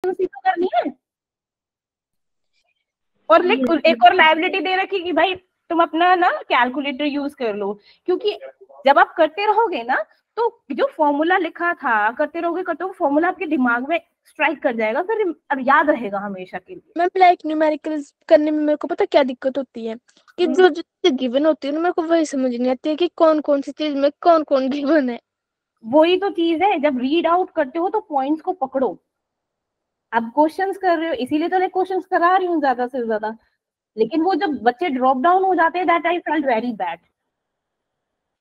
Efficiency तो करनी है। और एक और लाइबिलिटी दे रखी कि भाई तुम अपना ना कैलकुलेटर यूज कर लो, क्योंकि जब आप करते रहोगे ना तो जो फॉर्मूला लिखा था करते रहोगे फॉर्मूला आपके दिमाग में स्ट्राइक कर जाएगा, फिर अब याद रहेगा हमेशा के लिए। मैम लाइक न्यूमेरिकल्स करने में मेरे को पता क्या दिक्कत होती है कि जो जो गिवन होती है ना मेरे को वही समझ नहीं आती है कि कौन कौन सी चीज में कौन कौन गिवन है। वही तो चीज है, जब रीड आउट करते हो तो पॉइंट्स को पकड़ो। अब क्वेश्चंस कर रहे हो इसीलिए तो मैं क्वेश्चंस करा रही हूँ ज्यादा से ज्यादा, लेकिन वो जब बच्चे ड्रॉप डाउन हो जाते हैं that I felt very bad.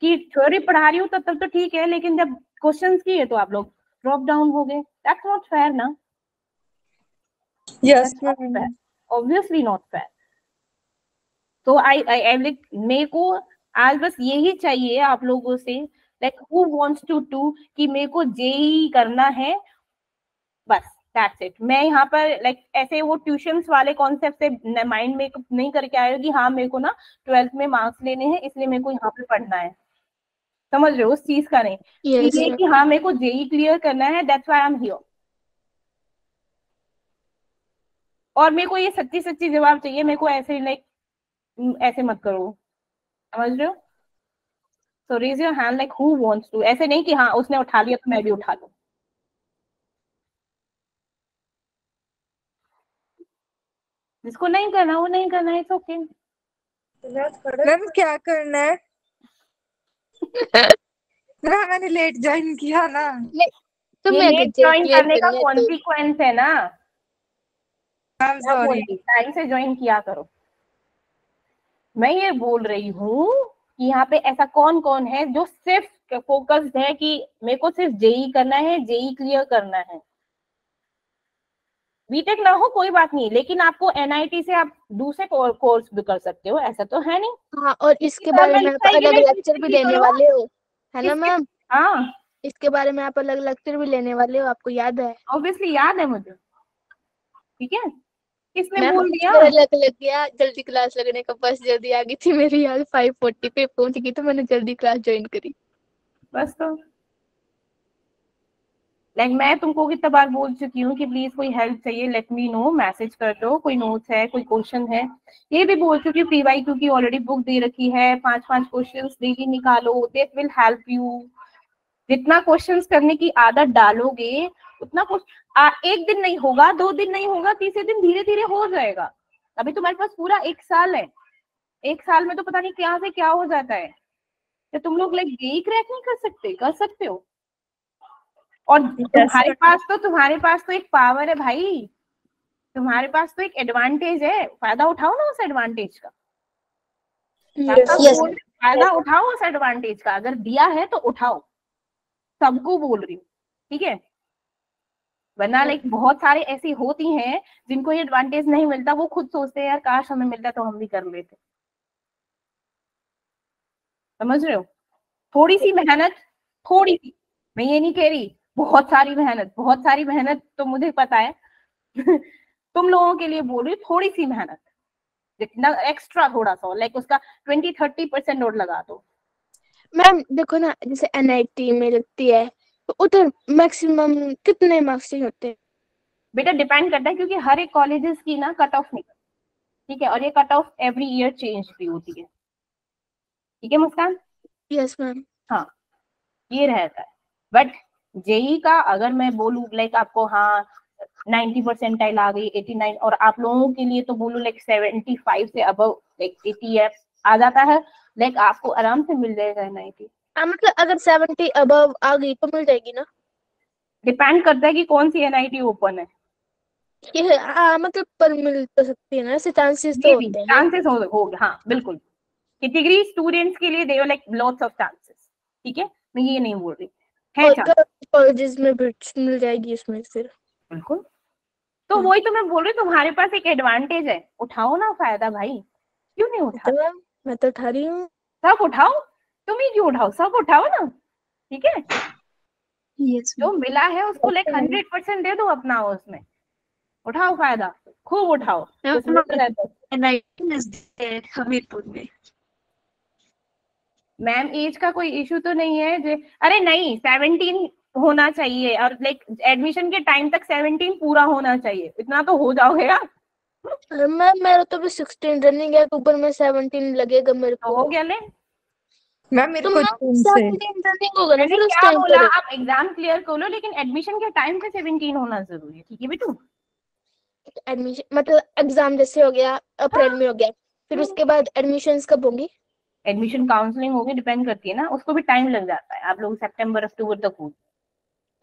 कि थ्योरी पढ़ा रही हूँ तब तो ठीक है, लेकिन जब क्वेश्चंस की है तो आप लोग ड्रॉप डाउन हो गए, दैट्स नॉट फेयर ना। Yes obviously not fair. तो आई मेरे को आज बस यही चाहिए आप लोगों से, like who wants to do कि मेरे को जेई करना है, बस दैट्स इट। मैं यहाँ पर लाइक ऐसे वो ट्यूशंस वाले कॉन्सेप्ट से माइंड में नहीं करके आए हो कि हाँ मेरे को ना 12th में मार्क्स लेने हैं इसलिए मेरे को यहाँ पे पढ़ना है, समझ रहे हो उस चीज का नहीं। yes, ये कि हाँ मेरे को जेई क्लियर करना है, that's why I am here. और मेरे को ये सच्ची सच्ची जवाब चाहिए, मेरे को ऐसे लाइक ऐसे मत करो, समझ रहे हो। So raise your hand like who wants to, ऐसे नहीं कि हाँ उसने उठा लिया तो मैं भी उठा लूं। जिसको नहीं करना वो नहीं करना है, इट्स ओके। मैम क्या करना है? मैंने लेट ज्वाइन किया ना। तो ये मैं लेट ज्वाइन करने का कॉन्सिक्वेंस है ना, टाइम से ज्वाइन किया करो। मैं ये बोल रही हूँ कि यहाँ पे ऐसा कौन कौन है जो सिर्फ फोकस्ड है कि मेरे को सिर्फ जेई करना है, जेई क्लियर करना है। बीटेक ना हो कोई बात नहीं, लेकिन आपको एनआईटी से आप दूसरे कोर्स भी कर सकते हो, ऐसा तो है नहीं। हाँ, और इसके बारे में आप अलग लेक्चर भी लेने वाले हो, है ना मैम? हाँ, इसके बारे में आप अलग लेक्चर भी लेने वाले हो, आपको याद है? ऑब्वियसली याद है मुझे। ठीक है, किसने मैम बोल दिया? मेरा लग गया जल्दी क्लास लगने का, बस जल्दी आ गई थी मेरी याद, 5:40 पे पहुंच गई तो मैंने जल्दी क्लास ज्वाइन करी। बस तो लाइक मैं तुमको कितना बार बोल चुकी हूँ कि प्लीज कोई हेल्प चाहिए लेट मी नो, मैसेज कर दो, कोई नोट्स है कोई क्वेश्चन है। ये भी बोल चुकी हूँ पीवाईक्यू की ऑलरेडी बुक दे रखी है, 5-5 क्वेश्चंस डेली निकालो, दिस विल हेल्प यू। जितना क्वेश्चंस करने की आदत डालोगे उतना एक दिन नहीं होगा, 2 दिन नहीं होगा, तीसरे दिन धीरे धीरे हो जाएगा। अभी तुम्हारे पास पूरा 1 साल है, 1 साल में तो पता नहीं क्या से क्या हो जाता है। तो तुम लोग लाइक जेई क्रैक नहीं कर सकते? कर सकते हो। और तुम्हारे पास तो एक पावर है भाई, तुम्हारे पास तो एक एडवांटेज है, फायदा उठाओ ना उस एडवांटेज का। फायदा उठाओ उस एडवांटेज का, अगर दिया है तो उठाओ, सबको बोल रही हूँ, ठीक है। वरना लाइक बहुत सारे ऐसी होती हैं जिनको ये एडवांटेज नहीं मिलता, वो खुद सोचते हैं यार काश हमें मिलता तो हम भी कर लेते। समझ रहे हो, थोड़ी सी मेहनत, थोड़ी सी, मैं ये नहीं कह रही बहुत सारी मेहनत, बहुत सारी मेहनत तो मुझे पता है तुम लोगों के लिए बोल रही हूँ, थोड़ी सी मेहनत, जितना एक्स्ट्रा थोड़ा सा लाइक उसका 20-30% और लगा दो। मैम देखो ना, जैसे एनआईटी में लगती है तो उधर मैक्सिमम कितने मार्क्स चाहिए होते हैं? बेटा डिपेंड करता है, क्योंकि हर एक कॉलेजेस की ना कट ऑफ निकल, ठीक है, और ये cut off every year change भी होती है, ठीक है मुस्कान? Yes ma'am. हाँ, ये रहता है। बट जेई का अगर मैं बोलूँ लाइक आपको हाँ 90 परसेंटाइल आ गई, 89, और आप लोगों के लिए तो बोलूँ लाइक 75 से अबव, लाइक 80 आ जाता है, लाइक आपको आराम से मिल जाएगा एनआईटी। मतलब अगर 70 अबव आ गई तो मिल जाएगी ना? डिपेंड करता है कि कौन सी एनआईटी ओपन है। ये मतलब पर मिल तो सकती है ना, ऐसे चांसेस तो होते हैं। चांसेस हो हाँ बिल्कुल, कैटेगरी स्टूडेंट्स के लिए they like lots of chances, ठीक है, मैं ये नहीं बोल रही है कॉलेजेस में भी मिल जाएगी इसमें फिर। बिल्कुल, तो वही तो मैं बोल रही हूँ, तुम्हारे पास एक एडवांटेज है, उठाओ ना फायदा भाई, क्यों नहीं उठा? तो मैं तो उठा रही हूँ। सब उठाओ, तुम ही क्यों उठाओ, सब उठाओ ना, ठीक है। जो मिला है उसको लाइक 100% दे दो अपना, उसमें उठाओ फायदा, खूब उठाओ। हमीरपुर में मैम एज का कोई इशू तो नहीं है अरे नहीं, 17 होना चाहिए और लाइक एडमिशन के टाइम तक 17 पूरा होना चाहिए, इतना तो हो जाओगे यार। मैम मेरा तो भी 16 रनिंग है, ऊपर में 17 लगेगा मेरे तो को। हो गया ले। मैम मेरे तो को मैम जून से 17 रनिंग होगा ना मैंने फिर उस क्या टाइम बोला, पर। आप एग्जाम क्लियर कर लो लेकिन एडमिशन के टाइम पे 17 होना जरूरी है, ठीक है बेटू। एडमिशन मतलब एग्जाम जैसे हो गया अप्रैल में हो गया, फिर उसके बाद एडमिशंस कब होंगी? एडमिशन काउंसलिंग होगी, डिपेंड करती है ना, उसको भी टाइम लग जाता है, आप लोग सितंबर अक्टूबर तक हो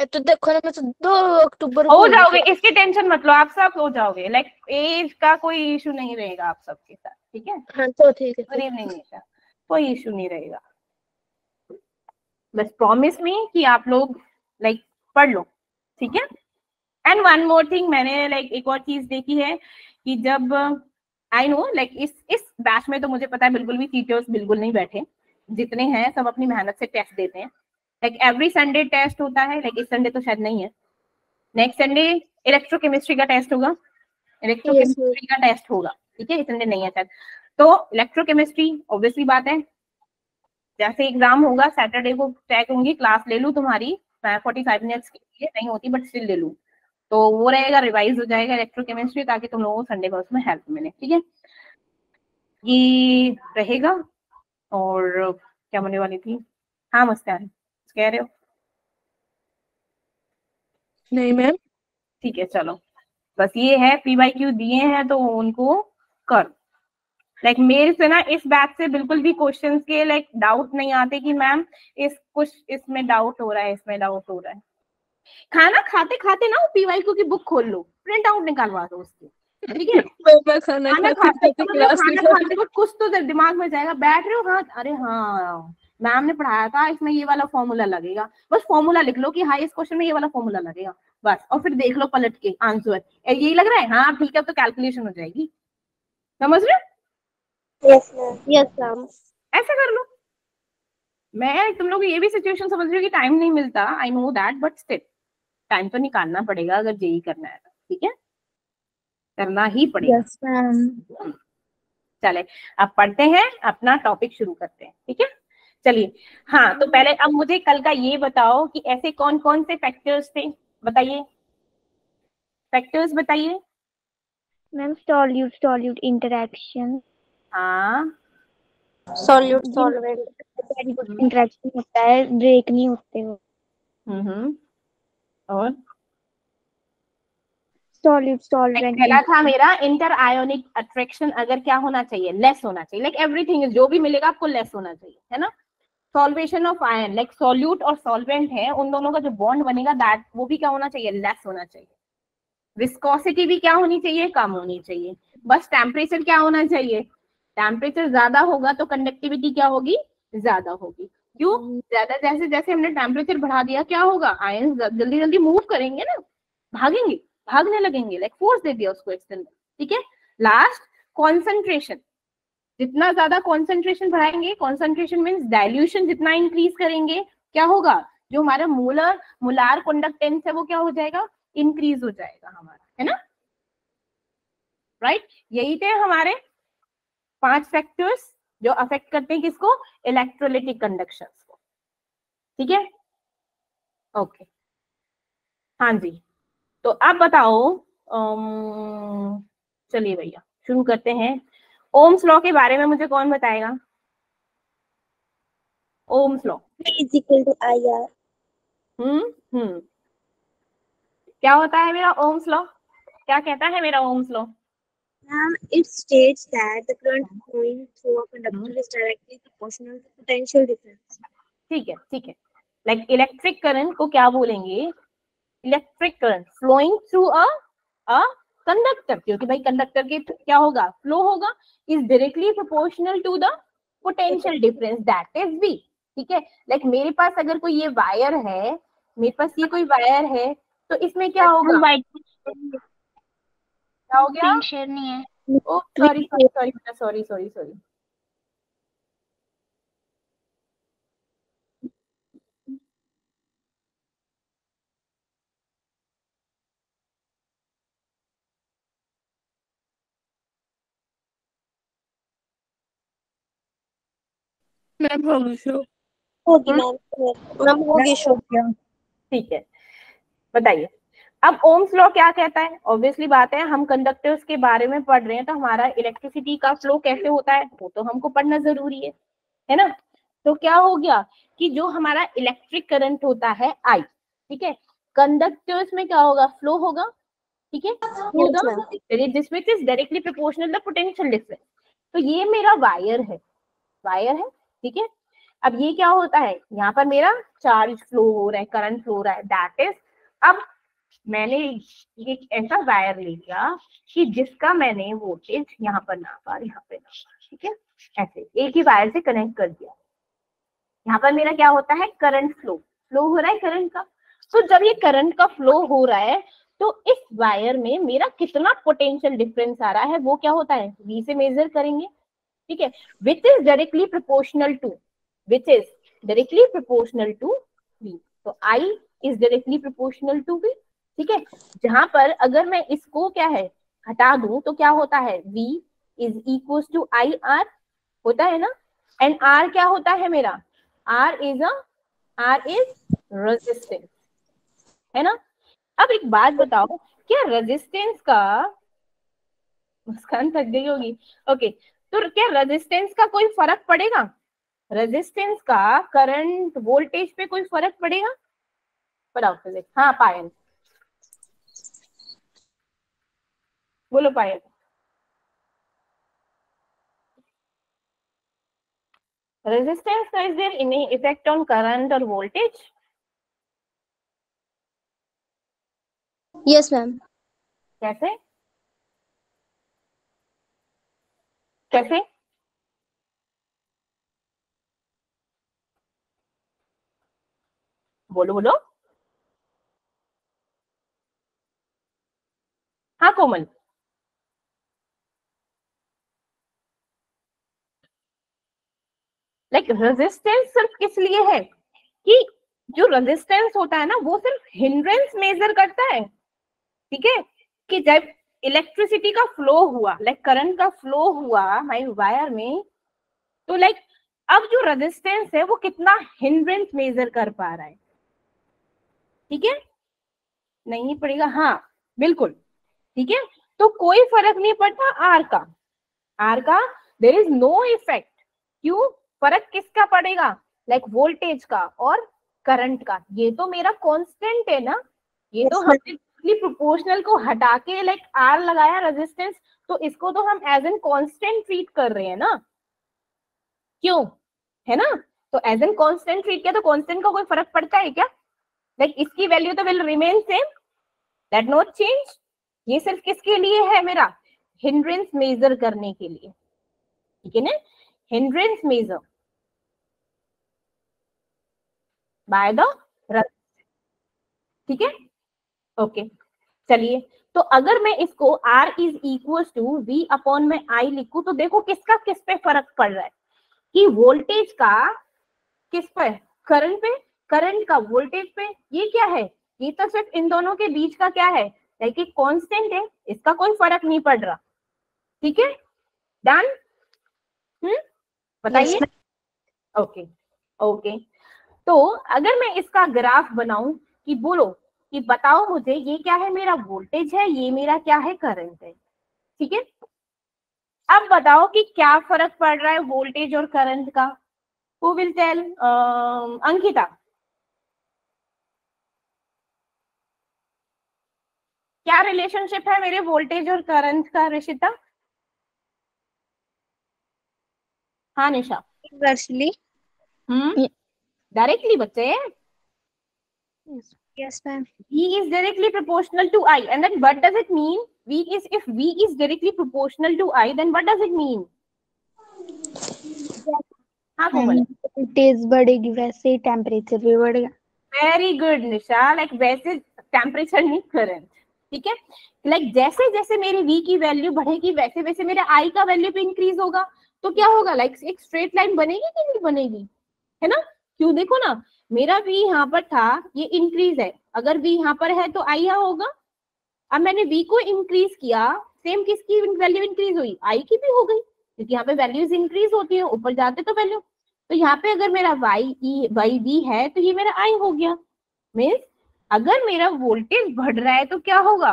तो देखो ना, मैं तो 2 अक्टूबर को हो होंगी जाओगे, फिर। इसकी टेंशन मत लो, आप सब हो जाओगे, लाइक एज का कोई इशू नहीं रहेगा आप सबके साथ, ठीक है। हाँ तो ठीक है गुड फिर। इवनिंग निशा, कोई इशू नहीं रहेगा, बस प्रॉमिस मी कि आप लोग लाइक पढ़ लो, ठीक है। एंड वन मोर थिंग, मैंने लाइक एक और चीज देखी है कि जब आई नो लाइक इस बैच में तो मुझे पता है बिल्कुल भी टीचर्स बिल्कुल नहीं बैठे, जितने हैं सब अपनी मेहनत से टेस्ट देते हैं, लाइक एवरी संडे टेस्ट होता है, लाइक इस संडे तो शायद नहीं है, नेक्स्ट संडे इलेक्ट्रोकेमिस्ट्री का टेस्ट होगा, यस इलेक्ट्रोकेमिस्ट्री का टेस्ट होगा, ठीक है, इस संडे नहीं है शायद। तो इलेक्ट्रोकेमिस्ट्री ऑब्वियसली बात है, जैसे एग्जाम होगा सैटरडे को तय करूंगी, क्लास ले लूँ तुम्हारी 45 मिनट्स के लिए, नहीं होती बट स्टिल ले लूँ, तो वो रहेगा, रिवाइज हो जाएगा इलेक्ट्रोकेमिस्ट्री, ताकि तुम लोगों को संडे को उसमें हेल्प मिले, ठीक है, ये रहेगा। और क्या होने वाली थी, हाँ मुस्कान कह रहे हो? नहीं मैम। ठीक है चलो, बस ये है PYQ दिए हैं तो उनको कर, लाइक मेरे से ना इस बैच से बिल्कुल भी क्वेश्चंस के लाइक डाउट नहीं आते कि मैम इस कुछ इसमें डाउट हो रहा है, इसमें डाउट हो रहा है। खाना खाते खाते ना PYQ की बुक खोल लो, प्रिंट आउट निकालवा दो उसकी, ठीक है। मैं खाना खाना खाते खाते खाते मतलब क्लास खाना निकाल। खाते वक्त कुछ तो दिमाग में जाएगा, बैठ रहे हो हाँ, अरे हाँ मैम ने पढ़ाया था इसमें ये वाला फॉर्मूला लगेगा, बस फॉर्मूला लिख लो कि हाँ इस क्वेश्चन में ये वाला फॉर्मूला लगेगा, बस, और फिर देख लो पलट के आंसर, यही लग रहा है हाँ ठीक है, तो कैलकुलेशन हो जाएगी, समझ रहे हो? Yes ma'am. Yes ma'am. ऐसा कर लो। मैं तुम लोग ये भी सिचुएशन समझ रही हो कि टाइम नहीं मिलता, I know that, but still time तो निकालना पड़ेगा, अगर जेई करना है तो, ठीक है, करना ही पड़ेगा। Yes ma'am. चले अब पढ़ते हैं, अपना टॉपिक शुरू करते हैं, ठीक है, चलिए। हाँ तो पहले अब मुझे कल का ये बताओ कि ऐसे कौन कौन से फैक्टर्स थे, बताइए, फैक्टर्स बताइए। Ma'am solute solute interaction. हाँ सॉल्यूट सॉल्वेंट इंटरेक्शन होता है, ब्रेक नहीं होते हो। और सॉल्यूट एक सॉल्वेंट पहला था मेरा इंटर आयोनिक अट्रैक्शन, अगर क्या होना चाहिए, लेस होना चाहिए, लाइक एवरीथिंग जो भी मिलेगा आपको लेस होना चाहिए, है ना। Solvation of ion, like solute और सॉल्वेंट है, उन दोनों का जो बॉन्ड बनेगा दैट वो भी क्या होना चाहिए, लेस होना चाहिए। विस्कोसिटी भी क्या होनी चाहिए, कम होनी चाहिए। बस टेम्परेचर क्या होना चाहिए, टेम्परेचर ज्यादा होगा तो कंडक्टिविटी क्या होगी, ज्यादा होगी। क्यों, ज्यादा जैसे जैसे हमने टेम्परेचर बढ़ा दिया क्या होगा, आयन जल्दी जल्दी मूव करेंगे ना, भागेंगे, भागने लगेंगे, लाइक फोर्स दे दिया उसको एक्सटर्नल, ठीक है। लास्ट कॉन्सेंट्रेशन, जितना ज्यादा कॉन्सेंट्रेशन बढ़ाएंगे, कॉन्सेंट्रेशन मीन्स डाइल्यूशन जितना इंक्रीज करेंगे, क्या होगा, जो हमारा मोलार कंडक्टेंस है वो क्या हो जाएगा, इंक्रीज हो जाएगा हमारा, है ना, राइट। यही थे हमारे 5 फैक्टर्स जो अफेक्ट करते हैं किसको, इलेक्ट्रोलिटिक कंडक्शन को, ठीक है, ओके। हाँ जी, तो अब बताओ, चलिए भैया शुरू करते हैं। ओम्स लॉ के बारे में मुझे कौन बताएगा, Ohm's law. Equal to I R. Hmm, क्या होता है मेरा ओम्स लॉ, क्या कहता है मेरा Ohm's law? Ma'am, it states that the current flowing through a conductor is directly proportional to potential difference. ठीक है, ठीक है, लाइक इलेक्ट्रिक करंट को क्या बोलेंगे, electric current flowing through a conductor, क्योंकि भाई कंडक्टर के क्या होगा, फ्लो होगा, is directly proportional to the potential difference that is V, ठीक है। लाइक मेरे पास अगर कोई ये वायर है, मेरे पास ये कोई वायर है, तो इसमें क्या होगा, क्या हो गया, शेयर नहीं है। Oh sorry sorry sorry sorry sorry sorry, ma'am होगी शो। होगी मैम। मैम होगी शो। ठीक है, बताइए अब ओम्स लॉ क्या कहता है। ऑब्वियसली बात है, हम कंडक्टर्स के बारे में पढ़ रहे हैं, तो हमारा इलेक्ट्रिसिटी का फ्लो कैसे होता है वो तो हमको पढ़ना जरूरी है ना। तो क्या हो गया कि जो हमारा इलेक्ट्रिक करंट होता है आई, ठीक है, कंडक्टर्स में क्या होगा, फ्लो होगा, ठीक है, this which is directly proportional the potential difference. तो ये मेरा वायर है, ठीक है। अब ये क्या होता है, यहाँ पर मेरा चार्ज फ्लो हो रहा है, करंट फ्लो हो रहा है, दैट इज, अब मैंने एक ऐसा वायर ले लिया कि जिसका मैंने वोल्टेज यहाँ पर नापा, यहाँ पे नापा, ठीक है, ऐसे एक ही वायर से कनेक्ट कर दिया। यहाँ पर मेरा क्या होता है, करंट फ्लो हो रहा है करंट का। तो जब ये करंट का फ्लो हो रहा है तो इस वायर में मेरा कितना पोटेंशियल डिफरेंस आ रहा है वो क्या होता है, V से मेजर करेंगे, ठीक है, which is directly proportional to V। तो I is directly proportional to V, ठीक है। जहां पर अगर मैं इसको क्या है हटा दूं तो क्या होता है, V is equal to IR होता है ना। एंड R क्या होता है मेरा, R इज रेजिस्टेंस, है ना। अब एक बात बताओ, क्या रेजिस्टेंस का, मुस्कान थक गई होगी, ओके, तो क्या रेजिस्टेंस का कोई फर्क पड़ेगा, रेजिस्टेंस का करंट वोल्टेज पे कोई फर्क पड़ेगा, पढ़ाओ फिजिक्स। हाँ पायल, बोलो पायल। रेजिस्टेंस का is there any effect on current और वोल्टेज? Yes ma'am. कैसे कैसे? बोलो बोलो। हाँ कोमल, लाइक रेजिस्टेंस सिर्फ किस लिए है कि जो रेजिस्टेंस होता है ना वो सिर्फ हिंड्रेंस मेजर करता है, ठीक है, कि जब इलेक्ट्रिसिटी का फ्लो हुआ, लाइक करंट का फ्लो हुआ माय वायर में, तो लाइक अब जो रेजिस्टेंस है वो कितना हिंड्रेंस मेजर कर पा रहा है, ठीक है, नहीं पड़ेगा, हाँ बिल्कुल, ठीक है। तो कोई फर्क नहीं पड़ता आर का देयर इज नो इफेक्ट। क्यों, फर्क किसका पड़ेगा, लाइक वोल्टेज का और करंट का। ये तो मेरा कांस्टेंट है ना, ये तो हमने प्रोपोर्शनल को हटा के लाइक आर लगाया रेजिस्टेंस, तो इसको तो हम एज एन कांस्टेंट ट्रीट कर रहे हैं ना, क्यों, है ना। तो एज एन कांस्टेंट ट्रीट किया तो कांस्टेंट का कोई फर्क पड़ता है क्या, लाइक इसकी वैल्यू तो will remain same, that not change. ये सिर्फ किसके लिए है, मेरा हिंड्रेंस मेजर करने के लिए, ठीक है ना, हिंड्रेंस मेजर बाय द, ठीक है, ओके। चलिए, तो अगर मैं इसको R is equal to V upon में I लिखूं तो देखो किसका किस पे फर्क पड़ रहा है, कि वोल्टेज का किस पे, करंट पे, करंट का वोल्टेज पे। ये क्या है, ये तो सिर्फ इन दोनों के बीच का क्या है, लाइक एक कांस्टेंट है, इसका कोई फर्क नहीं पड़ रहा, ठीक है, डन। बताइए, ओके ओके। तो अगर मैं इसका ग्राफ बनाऊं कि बोलो कि बताओ मुझे ये क्या है, मेरा वोल्टेज है, ये मेरा क्या है, करंट है, ठीक है। अब बताओ कि क्या फर्क पड़ रहा है वोल्टेज और करंट का, हु विल टेल, अंकिता क्या रिलेशनशिप है मेरे वोल्टेज और करंट का, ऋषिता? हाँ निशा, इनवर्सली। डायरेक्टली बच्चे, yes ma'am. V is directly proportional to I, and then what does it mean? If V is directly proportional to I, then what does it mean? हाँ कोमल, voltage बढ़ेगी वैसे ही temperature भी बढ़ेगा। Very good निशा, like वैसे temperature नहीं current, ठीक है, like जैसे जैसे मेरी V की वैल्यू बढ़ेगी वैसे वैसे मेरे I का वैल्यू भी इंक्रीज होगा, तो क्या होगा, लाइक एक स्ट्रेट लाइन बनेगी कि नहीं बनेगी, है ना। क्यों, देखो ना, मेरा V यहाँ पर था, ये इंक्रीज है, अगर V यहाँ पर है तो I यहाँ होगा। अब मैंने V को इंक्रीज किया, सेम किसकी वैल्यू इंक्रीज हुई, I की भी हो गई, क्योंकि यहाँ पे वैल्यूज इंक्रीज होती है, ऊपर जाते तो वैल्यू, तो यहाँ पे अगर मेरा y V है तो ये मेरा I हो गया, मीन्स अगर मेरा वोल्टेज बढ़ रहा है तो क्या होगा,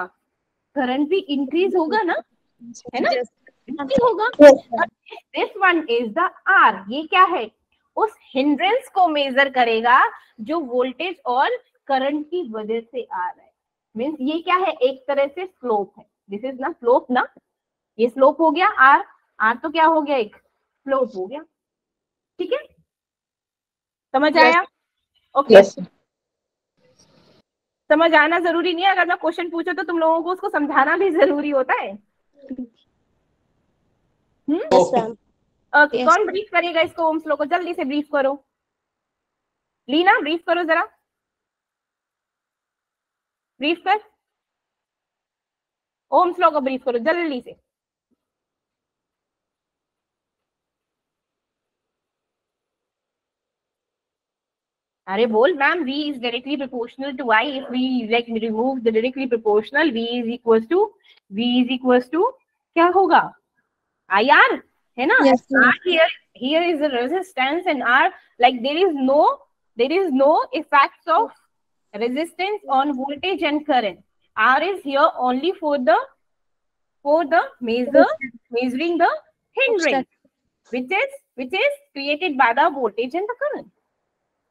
करंट भी इंक्रीज होगा ना, है ना, इंक्रीज होगा। This one is the R, ये क्या है, उस हिंड्रेंस को मेजर करेगा जो वोल्टेज और करंट की वजह से आ रहा है। मीन्स ये क्या है, एक तरह से स्लोप है, दिस इज ना स्लोप ना, ये स्लोप हो गया आर, आर तो क्या हो गया, एक स्लोप हो गया। ठीक है, समझ आया? ओके, समझ आना जरूरी नहीं है, अगर मैं क्वेश्चन पूछूं तो तुम लोगों को उसको समझाना भी जरूरी होता है। ओके, कौन ब्रीफ करेगा इसको, ओम्स लॉ को जल्दी से ब्रीफ करो। लीना ब्रीफ करो जरा, ब्रीफ कर, ओम्स लॉ को ब्रीफ करो जल्दी से। अरे बोल ma'am, V is directly proportional to I. If we like remove the directly proportional, V is equals to क्या होगा, IR, है ना? Yes, R here is the resistance, and R, like there is no effects of resistance on voltage and current. R is here only for the measuring the hindrance, which is created by the voltage and the current.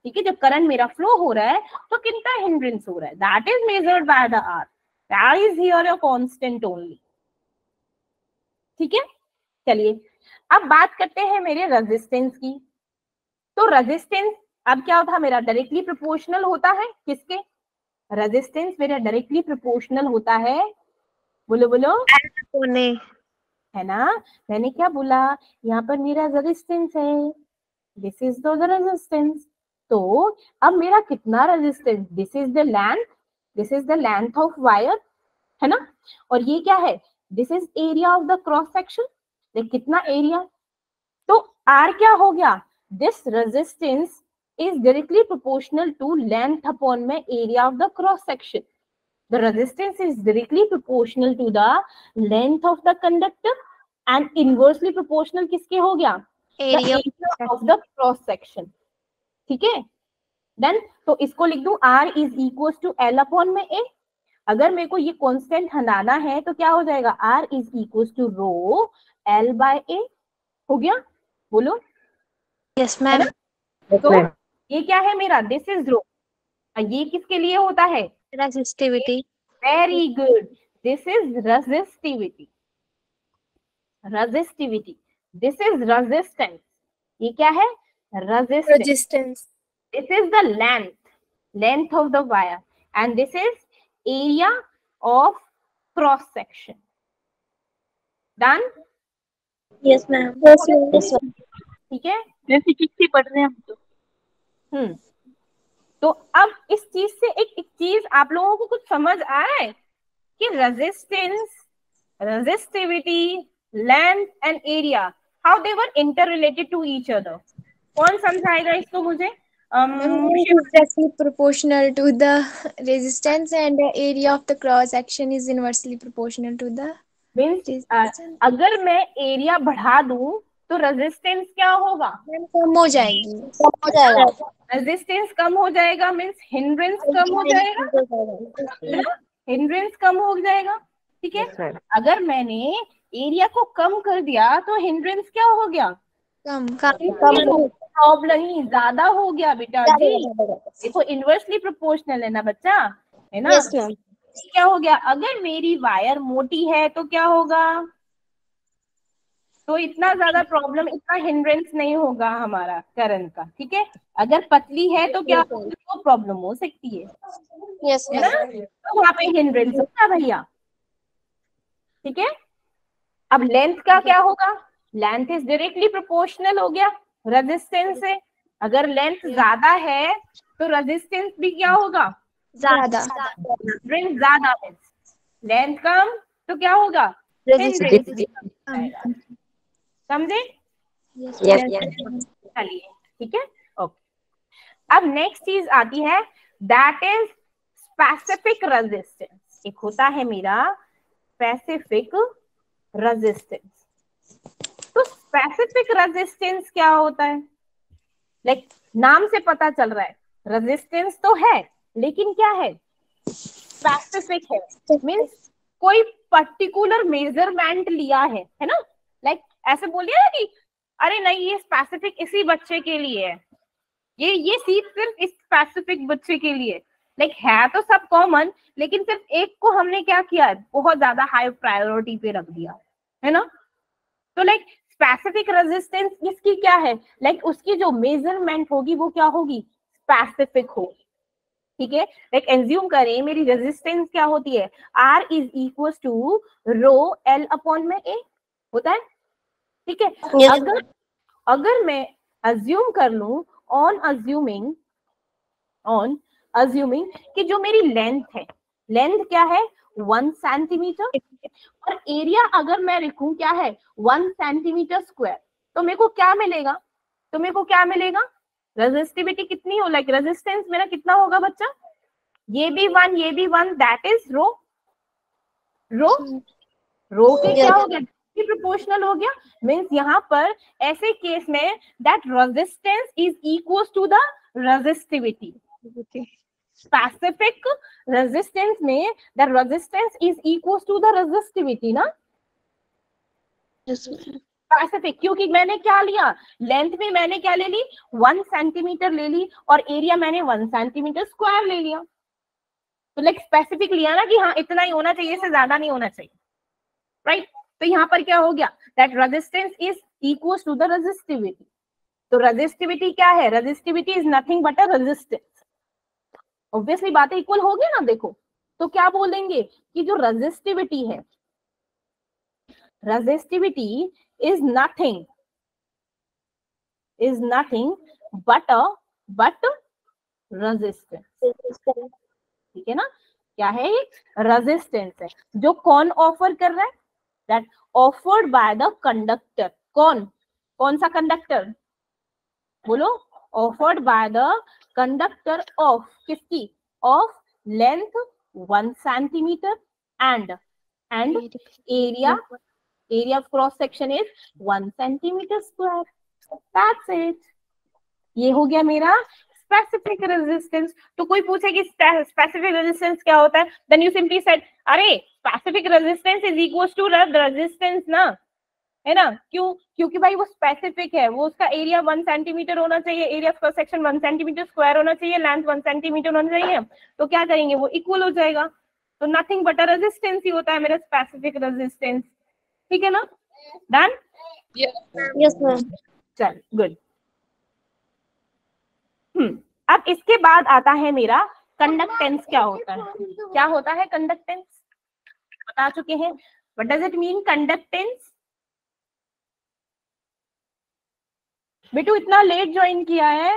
ठीक है, जब current मेरा flow हो रहा है तो कितना hindrance हो रहा है, that is measured by the R, that is here a constant only. ठीक है, चलिए अब बात करते हैं मेरे रेजिस्टेंस की। तो रेजिस्टेंस अब क्या होता है, मेरा डायरेक्टली प्रोपोर्शनल होता है किसके, रेजिस्टेंस मेरा डायरेक्टली प्रोपोर्शनल होता है, बोलो बोलो, है ना? मैंने क्या बोला, यहाँ पर मेरा रेजिस्टेंस है, दिस इज द रेजिस्टेंस। तो अब मेरा कितना resistance, this is the length of wire, है ना? और ये क्या है, this is area of the cross section, देख कितना एरिया। तो आर क्या हो गया, this resistance is directly proportional to length upon में area of the cross section. The resistance is directly proportional to the length of the conductor and inversely proportional किसके हो गया, area of the cross section. ठीक है, then तो इसको लिख दूं R is equal to L upon में A। अगर मेरे को ये कांस्टेंट हटाना है तो क्या हो जाएगा, R is equal to rho L by A हो गया, बोलो। Yes ma'am. तो ये क्या है मेरा, दिस इज रो, ये किसके लिए होता है, resistivity. Very good, this is resistivity, this is resistance, ये क्या है, resistance. This is the length of the wire, and this is area of cross section. Done? Yes ma'am. ठीक है, जैसे किससे पढ़ रहे हैं हम तो। तो अब इस चीज से एक चीज आप लोगों को कुछ समझ आ रहा है कि resistance, resistivity, length and area, how they were interrelated to each other. कौन समझाएगा इसको मुझे? Directly proportional to the resistance and the area of the cross section is inversely proportional to the means अगर मैं एरिया बढ़ा दूं तो resistance क्या होगा, कम हो जाएगी, रेजिस्टेंस कम हो जाएगा, मीन्स हिंड्रेंस कम हो जाएगा, हिंड्रेंस कम हो जाएगा। ठीक है, अगर मैंने एरिया को कम कर दिया तो हिंड्रेंस क्या हो गया, कम प्रॉब्लम ही ज्यादा हो गया बेटा जी। देखो इनवर्सली प्रोपोर्शनल है ना बच्चा, है ना? क्या हो गया, अगर मेरी वायर मोटी है तो क्या होगा, तो इतना ज्यादा प्रॉब्लम, इतना हिंड्रेंस नहीं होगा हमारा करंट का। ठीक है, अगर पतली है तो क्या होगा, तो प्रॉब्लम हो सकती है, है ना? तो वहां पे हिंड्रेंस होगा भैया। ठीक है, अब लेंथ का क्या होगा, लेंथ इज डायरेक्टली प्रोपोर्शनल हो गया रेजिस्टेंस से। अगर लेंथ ज्यादा है तो रेजिस्टेंस भी क्या होगा, ज्यादा। ज्यादा, लेंथ कम तो क्या होगा, समझे? चलिए ठीक है, ओके। अब नेक्स्ट चीज आती है, दैट इज स्पेसिफिक रेजिस्टेंस। एक होता है मेरा स्पेसिफिक रेजिस्टेंस। तो स्पेसिफिक रेजिस्टेंस क्या होता है, लाइक नाम से पता चल रहा है रेजिस्टेंस तो है, लेकिन क्या है, स्पेसिफिक है, मीन्स कोई पर्टिकुलर मेजरमेंट लिया है ना, लाइक ऐसे बोलिए ना कि अरे नहीं ये स्पेसिफिक इसी बच्चे के लिए है, ये सीट सिर्फ इस स्पेसिफिक बच्चे के लिए, लाइक है तो सब कॉमन, लेकिन सिर्फ एक को हमने क्या किया है, बहुत ज्यादा हाई प्रायोरिटी पे रख दिया है ना। तो लाइक स्पेसिफिक रेजिस्टेंस इसकी क्या है, लाइक उसकी जो मेजरमेंट होगी वो क्या होगी, स्पेसिफिक होगी, ठीक है। लाइक एज्यूम करें मेरी रेजिस्टेंस क्या होती है, R is equal to rho L upon में A होता है, ठीक है। अगर मैं अज्यूम कर लूं ऑन अज्यूमिंग कि जो मेरी लेंथ है, लेंथ क्या है 1 सेंटीमीटर, और एरिया अगर मैं लिखूं क्या है 1 सेंटीमीटर स्क्वायर, तो मेरे को क्या मिलेगा, रेजिस्टिविटी कितनी हो, लाइक रेजिस्टेंस मेरा कितना होगा बच्चा, ये भी 1 दैट इज रो के क्या हो गया, प्रोपोर्शनल हो गया, मींस यहाँ पर ऐसे केस में that resistance is equal to the resistivity, specific resistance में the resistance is equal to the resistivity ना, स्पेसिफिक, क्योंकि मैंने क्या लिया, लेंथ में मैंने क्या ले ली 1 सेंटीमीटर ले ली, और एरिया मैंने 1 सेंटीमीटर स्क्वायर ले लिया, तो लाइक स्पेसिफिक लिया ना कि हाँ इतना ही होना चाहिए, इससे ज्यादा नहीं होना चाहिए, राइट। तो यहाँ पर क्या हो गया, that resistance is equal to the resistivity, तो रेजिस्टिविटी क्या है, resistivity is nothing but a resistance, obviously बातें इक्वल हो गई ना, देखो तो क्या बोलेंगे कि जो रेजिस्टिविटी है, resistivity is nothing but resistance, ठीक है ना, क्या है ये, रेजिस्टेंस है, जो कौन ऑफर कर रहा है, that offered by the conductor, कौन सा कंडक्टर बोलो, offered by the conductor of किसकी, of length 1 centimetre and area of cross section is 1 centimetre square, that's it, ये हो गया मेरा स्पेसिफिक रेजिस्टेंस। तो कोई पूछे कि स्पेसिफिक रेजिस्टेंस क्या होता है, देन यू सिंपली सेड अरे specific resistance is equal to resistance ना, है ना, क्यों, क्योंकि भाई वो स्पेसिफिक है, वो उसका एरिया 1 सेंटीमीटर होना चाहिए, area of section 1 centimetre square होना चाहिए, लेंथ 1 सेंटीमीटर होना चाहिए, तो क्या करेंगे वो इक्वल हो जाएगा, तो नथिंग बट अ रेजिस्टेंस ही होता है मेरा स्पेसिफिक रेजिस्टेंस, ठीक है ना, डन, यस मैम, चल गुड। अब इसके बाद आता है मेरा कंडक्टेंस, क्या होता है कंडक्टेंस, बता चुके हैं, what does it mean conductance, बेटू इतना लेट ज्वाइन किया है,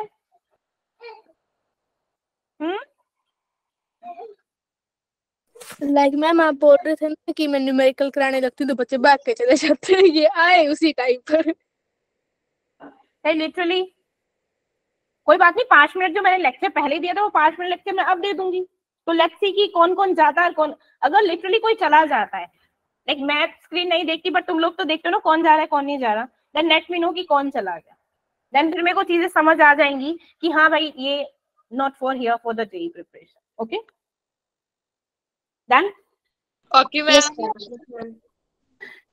लाइक मैम आप बोल रहे थे ना कि मैं न्यूमेरिकल कराने लगती हूँ तो बच्चे भाग के चले जाते हैं, ये आए उसी टाइम पर, लिटरली कोई बात नहीं, 5 मिनट जो मैंने लेक्चर पहले दिया था वो 5 मिनट लेक्चर मैं अब दे दूंगी, तो लेट्स सी कि कौन कौन जाता है, कौन, अगर लिटरली कोई चला जाता है, लाइक मैं स्क्रीन नहीं देखती बट तुम लोग तो देखते हो ना कौन जा रहा है कौन नहीं जा रहा, देन लेट मी नो कि कौन चला गया, देन फिर मेरे को चीजें समझ आ जाएंगी कि हाँ भाई ये not for here for the JEE preparation, okay done, okay ma'am,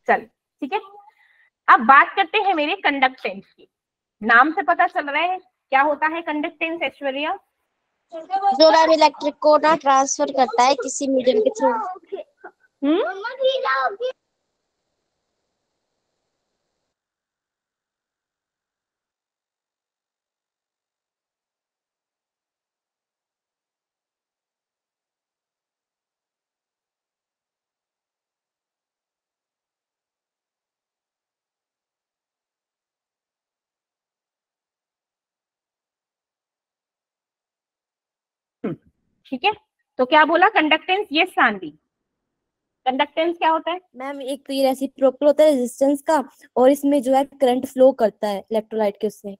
चल ठीक है। अब बात करते हैं मेरे कंडक्टेंस की, नाम से पता चल रहा है क्या होता है कंडक्टेंस ऐश्वर्या, जो मैम इलेक्ट्रिक को ना ट्रांसफर करता है किसी मीडियम के थ्रू, ठीक है, तो क्या बोला कंडक्टेंस, ये शांति, कंडक्टेंस क्या होता है मैम, एक तो ये रेसिप्रोकल होता है रेजिस्टेंस का, और इसमें जो है करंट फ्लो करता है इलेक्ट्रोलाइट के उससे,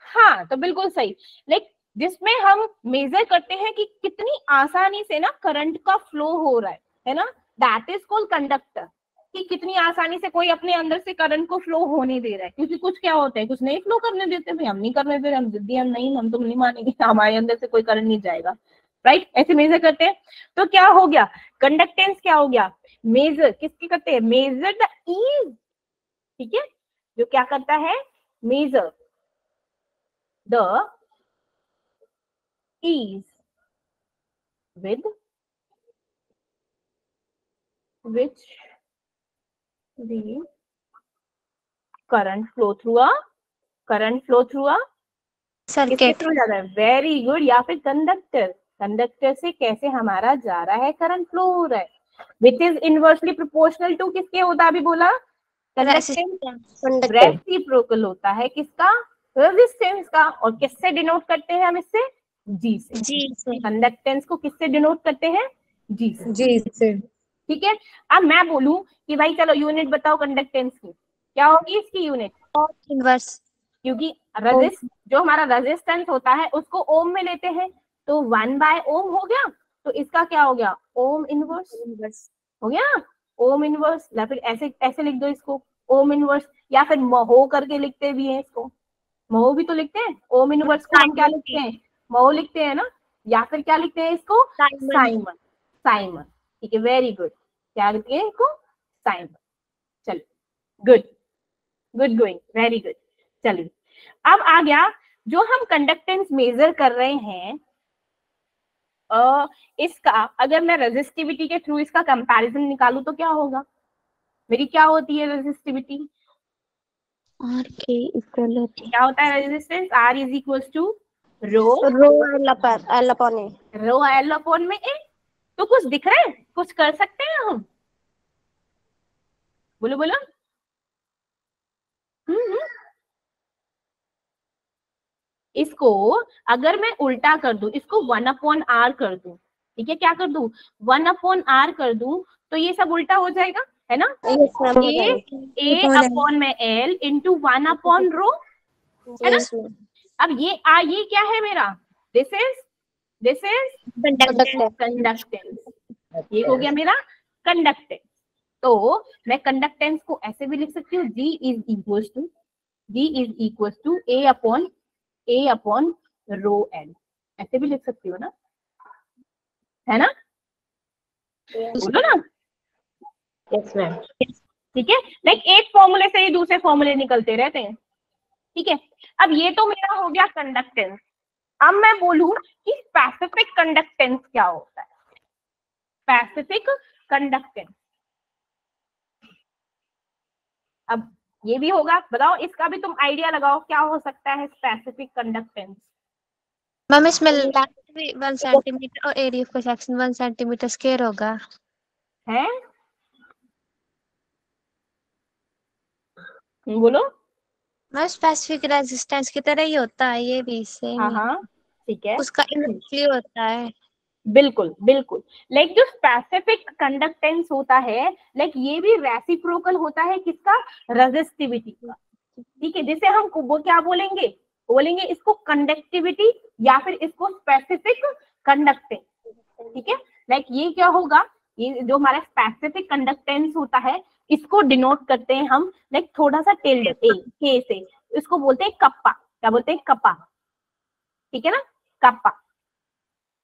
हाँ तो बिल्कुल सही, लाइक जिसमें हम मेजर करते हैं कि कितनी आसानी से ना करंट का फ्लो हो रहा है ना, दैट इज कॉल्ड कंडक्टर, कि कितनी आसानी से कोई अपने अंदर से करंट को फ्लो होने दे रहा है, क्योंकि कुछ क्या होते हैं कुछ नहीं फ्लो करने देते, भाई हम नहीं करने दे रहे, हम जिद्दी, हम तुम नहीं मानेंगे, हमारे अंदर से कोई करंट नहीं जाएगा, राइट, ऐसे मेजर करते हैं। तो क्या हो गया, कंडक्टेंस क्या हो गया, मेजर किसकी करते हैं, मेजर द ईज, ठीक है, जो क्या करता है, measure the ease with which the current flow through a किसके सर्किट। थ्रू जा रहा है, वेरी गुड, या फिर कंडक्टर से कैसे हमारा जा रहा है, करंट फ्लो हो रहा है, which is inversely proportional to किसके होता है, अभी बोला कंडक्टेंस रेसिप्रोकल होता है किसका, रेजिस्टेंस का, और किससे डिनोट करते हैं हम, इससे जी से, कंडक्टेंस को किससे डिनोट करते हैं, जी से, ठीक है। अब मैं बोलूं कि भाई चलो यूनिट बताओ कंडक्टेंस की, क्या होगी इसकी यूनिट, इनवर्स, क्योंकि जो हमारा रेजिस्टेंस होता है उसको ओम में लेते हैं, तो 1/ओम हो गया, तो इसका क्या हो गया, ओम इनवर्स हो गया, ओम इनवर्स, या फिर ऐसे ऐसे लिख दो इसको, ओम इनवर्स, या फिर महो करके लिखते भी हैं इसको, महो भी तो लिखते हैं, ओम इनवर्स को हम क्या लिखते हैं, महो लिखते हैं ना, या फिर क्या लिखते हैं इसको, साइमन, ठीक है, वेरी गुड, क्या लिखते हैं इसको, साइमन, चलो गुड गोइंग, वेरी गुड। चलिए अब आ गया, जो हम कंडक्टेंस मेजर कर रहे हैं, इसका अगर मैं रेजिस्टिविटी के थ्रू इसका कंपैरिजन निकालूं तो क्या होगा, मेरी क्या होती है रेजिस्टिविटी, आर के इक्वल होती है, क्या होता है resistance, R is equal to rho L upon में ए। तो कुछ दिख रहा है, कुछ कर सकते हैं हम, बोलो बोलो, इसको अगर मैं उल्टा कर दूं, इसको 1/r कर दूं, ठीक है, क्या कर दूं, 1/r कर दूं, तो ये सब उल्टा हो जाएगा, है ना, ए अपॉन में एल इंटू 1/रो, है ना। अब ये क्या है मेरा, दिस इज कंडक्टेंस, ये हो गया मेरा कंडक्टेंस। तो मैं कंडक्टेंस को ऐसे भी लिख सकती हूँ, G is equal to A upon rho L, ऐसे भी लिख सकती हो ना, है ना, बोलो ना, यस मैम, ठीक है, लाइक एक फॉर्मूले से ही दूसरे फॉर्मूले निकलते रहते हैं, ठीक है। अब ये तो मेरा हो गया कंडक्टेंस, अब मैं बोलूं कि स्पेसिफिक कंडक्टेंस क्या होता है, स्पेसिफिक कंडक्टेंस, अब ये भी होगा, बताओ इसका भी तुम आइडिया लगाओ, क्या हो सकता है स्पेसिफिक कंडक्टेंस, मैम इसमें लेंथ भी 1 सेंटीमीटर और area of section 1 centimetre square होगा, है, बोलो, मैम स्पेसिफिक रेजिस्टेंस की तरह ही होता है ये भी, सेम ही, हाँ ठीक है, उसका इनवर्सली होता है, बिल्कुल बिल्कुल, लाइक जो स्पेसिफिक कंडक्टेंस होता है, लाइक ये भी रेसिप्रोकल होता है किसका, रेजिस्टिविटी का, ठीक है, जिसे हम वो क्या बोलेंगे इसको कंडक्टिविटी या फिर इसको स्पेसिफिक कंडक्टेंस, ठीक है, लाइक ये क्या होगा, ये जो हमारा स्पेसिफिक कंडक्टेंस होता है इसको डिनोट करते हैं हम लाइक थोड़ा सा टिल्ड के से, इसको बोलते हैं कप्पा, क्या बोलते हैं, कप्पा, ठीक है ना, कप्पा।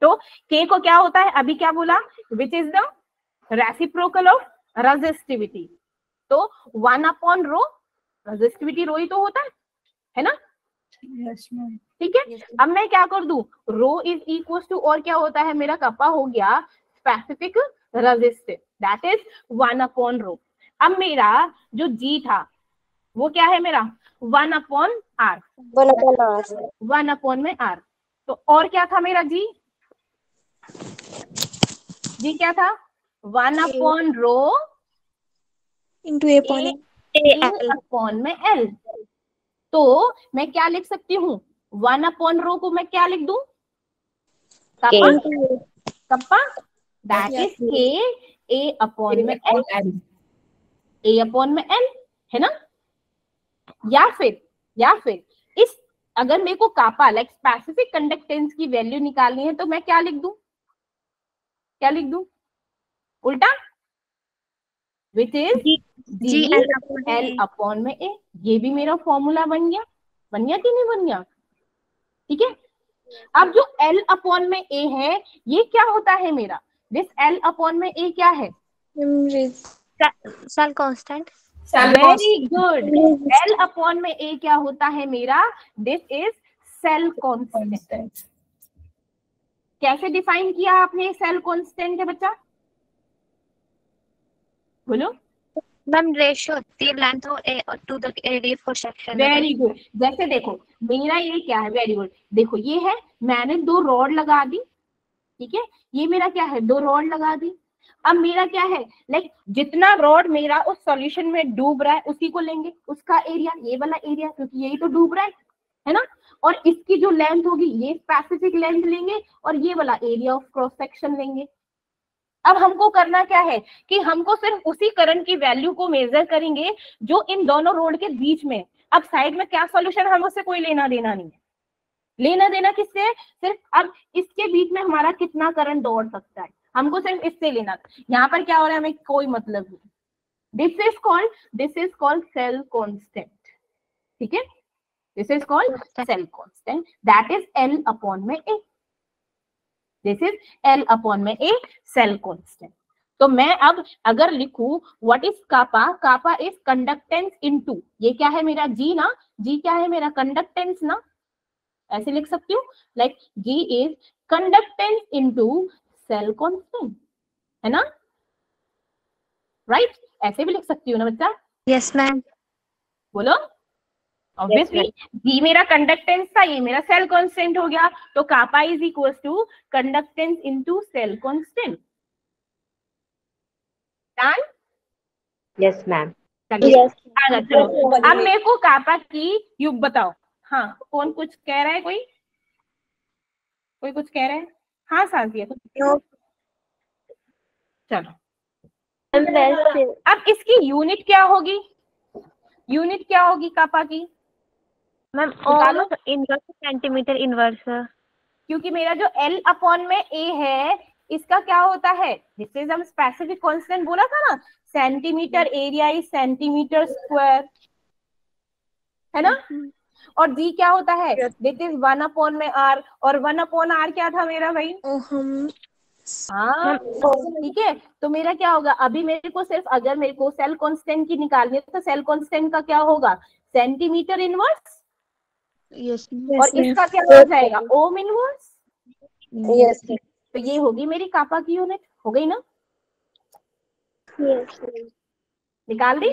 तो के को क्या होता है, अभी क्या बोला, which is the reciprocal of resistivity, तो 1/रो, रेजिस्टिविटी रो ही तो होता है ना, ठीक है। अब मैं क्या कर दूं, रो इज इक्वल टू, और क्या होता है मेरा, कप्पा हो गया स्पेसिफिक रेजिस्टेंस, दैट इज 1/रो। अब मेरा जो जी था वो क्या है मेरा, 1/r, 1 में r, तो और क्या था मेरा जी क्या था, 1/रो इंटू ए अपॉन में l, तो मैं क्या लिख सकती हूँ, 1/रो को मैं क्या लिख दूं, कप्पा, दैट इज के ए अपॉन में l, है ना, या फिर इस, अगर मेरे को कापा लाइक स्पेसिफिक कंडक्टेंस की वैल्यू निकालनी है तो मैं क्या लिख दूं, उल्टा, which is G L upon में ए, ये भी मेरा फॉर्मूला बन गया कि नहीं बन गया, ठीक है। अब जो L अपॉन में A है ये क्या होता है मेरा, दिस L अपॉन में A क्या है, cell constant. Very good, L upon में A क्या होता है मेरा, दिस इज सेल कांस्टेंट। कैसे डिफाइन किया आपने सेल कांस्टेंट है बच्चा, बोलो। मैम रेशियो होती है लेंथ और to the radius for section. Very good, जैसे देखो मेरा ये क्या है, वेरी गुड, देखो ये है, मैंने 2 रॉड लगा दी, ठीक है, ये मेरा क्या है, 2 रॉड लगा दी। अब मेरा क्या है, लाइक जितना रॉड मेरा उस सॉल्यूशन में डूब रहा है उसी को लेंगे, उसका एरिया, ये वाला एरिया, क्योंकि यही तो डूब रहा है ना, और इसकी जो लेंथ होगी ये स्पेसिफिक लेंथ लेंगे और ये वाला एरिया ऑफ क्रॉस सेक्शन लेंगे। अब हमको करना क्या है कि हमको सिर्फ उसी करंट की वैल्यू को मेजर करेंगे जो इन दोनों रोड के बीच में। अब साइड में क्या सॉल्यूशन, हम उससे कोई लेना देना नहीं है, लेना देना किससे, सिर्फ अब इसके बीच में हमारा कितना करंट दौड़ सकता है, हमको सिर्फ इससे लेना। यहाँ पर क्या हो रहा है हमें कोई मतलब नहीं। This is called cell constant, ठीक है, this is called cell constant, that is L upon में A, this is L upon में A सेल कांस्टेंट। तो मैं अब अगर लिखूं what is kappa, kappa is conductance into, ये क्या है मेरा G ना, G क्या है मेरा, कंडक्टेंस ना, ऐसे लिख सकती हूँ, like G is conductance into cell constant, है ना, राइट, ऐसे भी लिख सकती हूँ ना बच्चा। Yes ma'am. बोलो, ऑब्वियसली G मेरा कंडक्टेंस था, ये मेरा सेल कांस्टेंट हो गया, तो kappa is equal to conductance into cell constant. Done, Yes, ma'am. चलिए आगे चलो। अब मेरे को कापा की युग बताओ। हाँ, कौन कुछ कह रहा है, कोई कुछ कह रहा है, हाँ साजिया चलो। अब इसकी यूनिट क्या होगी, यूनिट क्या होगी कापा की, मैम निकालो। इनवर्स सेंटीमीटर इनवर्स, क्योंकि मेरा जो L अपॉन में A है इसका क्या होता है, जिससे हम स्पेसिफिक कांस्टेंट बोला था ना, centimetre area is centimetre square, है ना, और G क्या होता है, दिस इज 1 अपॉन में R, और 1 अपॉन R क्या था मेरा भाई, हाँ ठीक है। तो मेरा क्या होगा, अभी मेरे को सिर्फ अगर मेरे को सेल कांस्टेंट की निकालनी है तो सेल कांस्टेंट का क्या होगा, सेंटीमीटर इनवर्स, यस और इसका क्या हो जाएगा, ओम इनवर्स। Yes. तो ये होगी मेरी कापा की यूनिट, हो गई ना, निकाल दी,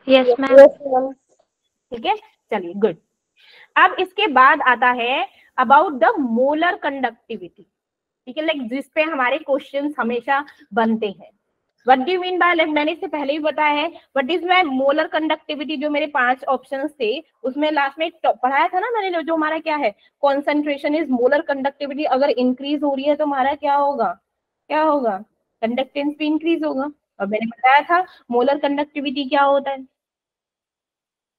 यस मैम। ठीक है, चलिए गुड। अब इसके बाद आता है अबाउट द मोलर कंडक्टिविटी, ठीक है, लाइक जिस पे हमारे क्वेश्चंस हमेशा बनते हैं। What do you mean by, like मैंने इससे पहले भी बताया है, what is my molar conductivity, जो मेरे 5 ऑप्शंस थे उसमें लास्ट में पढ़ाया था ना मैंने, जो हमारा क्या है, कॉन्सेंट्रेशन इज मोलर कंडक्टिविटी, अगर इंक्रीज हो रही है तो हमारा क्या होगा, कंडक्टेंस भी इंक्रीज होगा। और मैंने बताया था मोलर कंडक्टिविटी क्या होता है,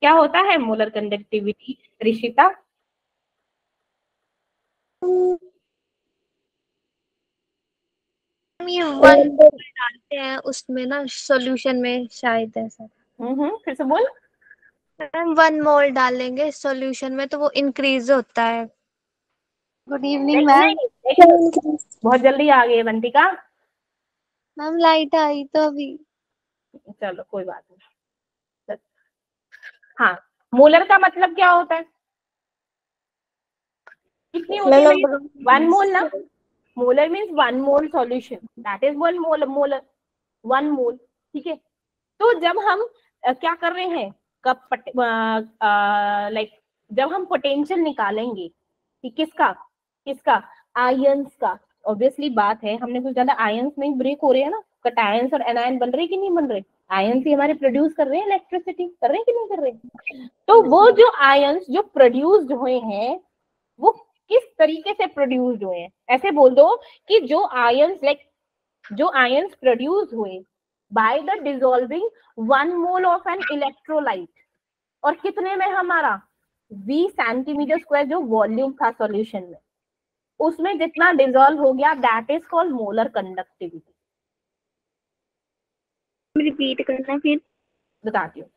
क्या होता है मोलर कंडक्टिविटी ऋषिता, ये 1 डालते हैं उसमें ना सॉल्यूशन में, शायद ऐसा। फिर से बोल। मैम 1 मोल डालेंगे सॉल्यूशन में तो वो इंक्रीज होता है। Good evening ma'am. बहुत जल्दी आ गई बंटिका, मैम लाइट आई तो अभी। चलो कोई बात नहीं। हाँ, मोलर का मतलब क्या होता है, कितनी होती है, 1 मोल ना, molar means 1 mole solution, that is 1 molar 1 मोल, ठीक है। तो जब हम क्या कर रहे हैं, कब लाइक जब हम पोटेंशियल निकालेंगे कि किसका आयंस का, ऑब्वियसली बात है हमने कुछ ज्यादा आयंस में ब्रेक हो रहे हैं ना, कटायंस और एनायन बन रहे कि नहीं बन रहे, आयंस ही हमारे प्रोड्यूस कर रहे हैं इलेक्ट्रिसिटी, कर रहे हैं कि नहीं कर रहे। तो वो जो आयंस जो प्रोड्यूस्ड हुए हैं वो किस तरीके से प्रोड्यूस्ड हुए हैं, ऐसे बोल दो कि जो आयंस प्रोड्यूस हुए by the dissolving 1 mole of an electrolyte, और कितने में हमारा V सेंटीमीटर स्क्वायर जो वॉल्यूम था सॉल्यूशन में, उसमें जितना डिसॉल्व हो गया, that is called molar conductivity. Repeat करना फिर। बताती हूँ,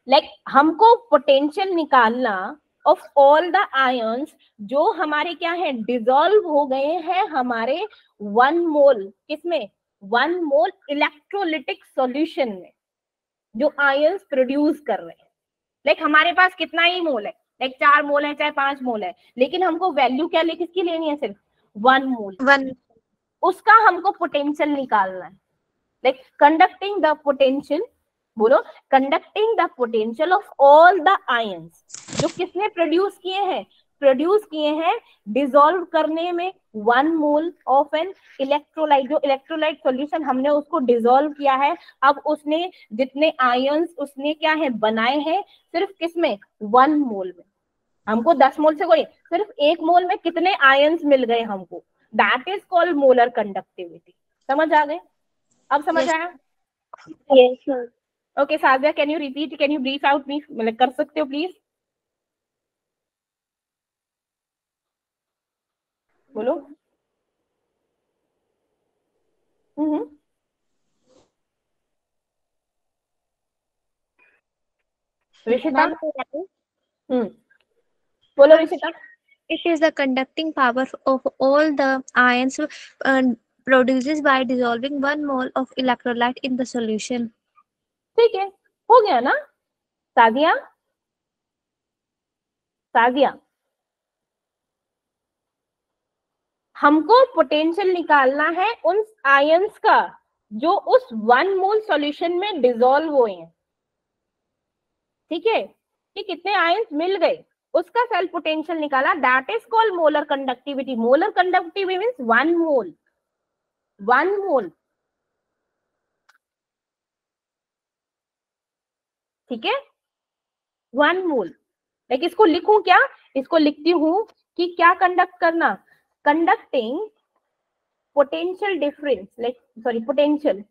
लाइक हमको पोटेंशियल निकालना ऑफ ऑल द आयंस जो हमारे क्या है डिसॉल्व हो गए हैं हमारे 1 मोल किसमें 1 मोल इलेक्ट्रोलिटिक सॉल्यूशन में जो आयंस प्रोड्यूस कर रहे हैं। लाइक हमारे पास कितना ही मोल है, लाइक 4 मोल है चाहे 5 मोल है, लेकिन हमको वैल्यू क्या ले किसकी लेनी है सिर्फ 1 मोल, उसका हमको पोटेंशियल निकालना है। लाइक कंडक्टिंग द पोटेंशियल, बोलो conducting the potential of all the ions जो किसने प्रोड्यूस किए हैं डिसॉल्व करने में 1 मोल ऑफ एन इलेक्ट्रोलाइट, जो इलेक्ट्रोलाइट सॉल्यूशन हमने उसको डिसॉल्व किया है, अब उसने जितने आयंस उसने क्या है बनाए हैं सिर्फ किसमें 1 मोल में। हमको 10 मोल से कोई सिर्फ 1 मोल में कितने आयंस मिल गए हमको, that is called molar conductivity. समझ आ गए? अब समझ आया? Yes, ma'am. Okay Sadia, can you repeat, can you brief out me, मतलब कर सकते हो प्लीज? बोलो। ऋषिता, बोलो Rishita. It is the conducting power of all the ions produces by dissolving 1 mole of electrolyte in the solution. ठीक है, हो गया ना सादिया? सादिया, हमको पोटेंशियल निकालना है उन आयंस का जो उस 1 मोल सॉल्यूशन में डिसॉल्व हुए हैं। ठीक है, कि कितने आयंस मिल गए उसका सेल्फ पोटेंशियल निकाला, that is called molar conductivity. Molar conductivity means 1 मोल, 1 मोल। ठीक है, 1 मोल। लाइक इसको लिखूं क्या, इसको लिखती हूं कि क्या कंडक्ट करना, conducting potential difference, like sorry potential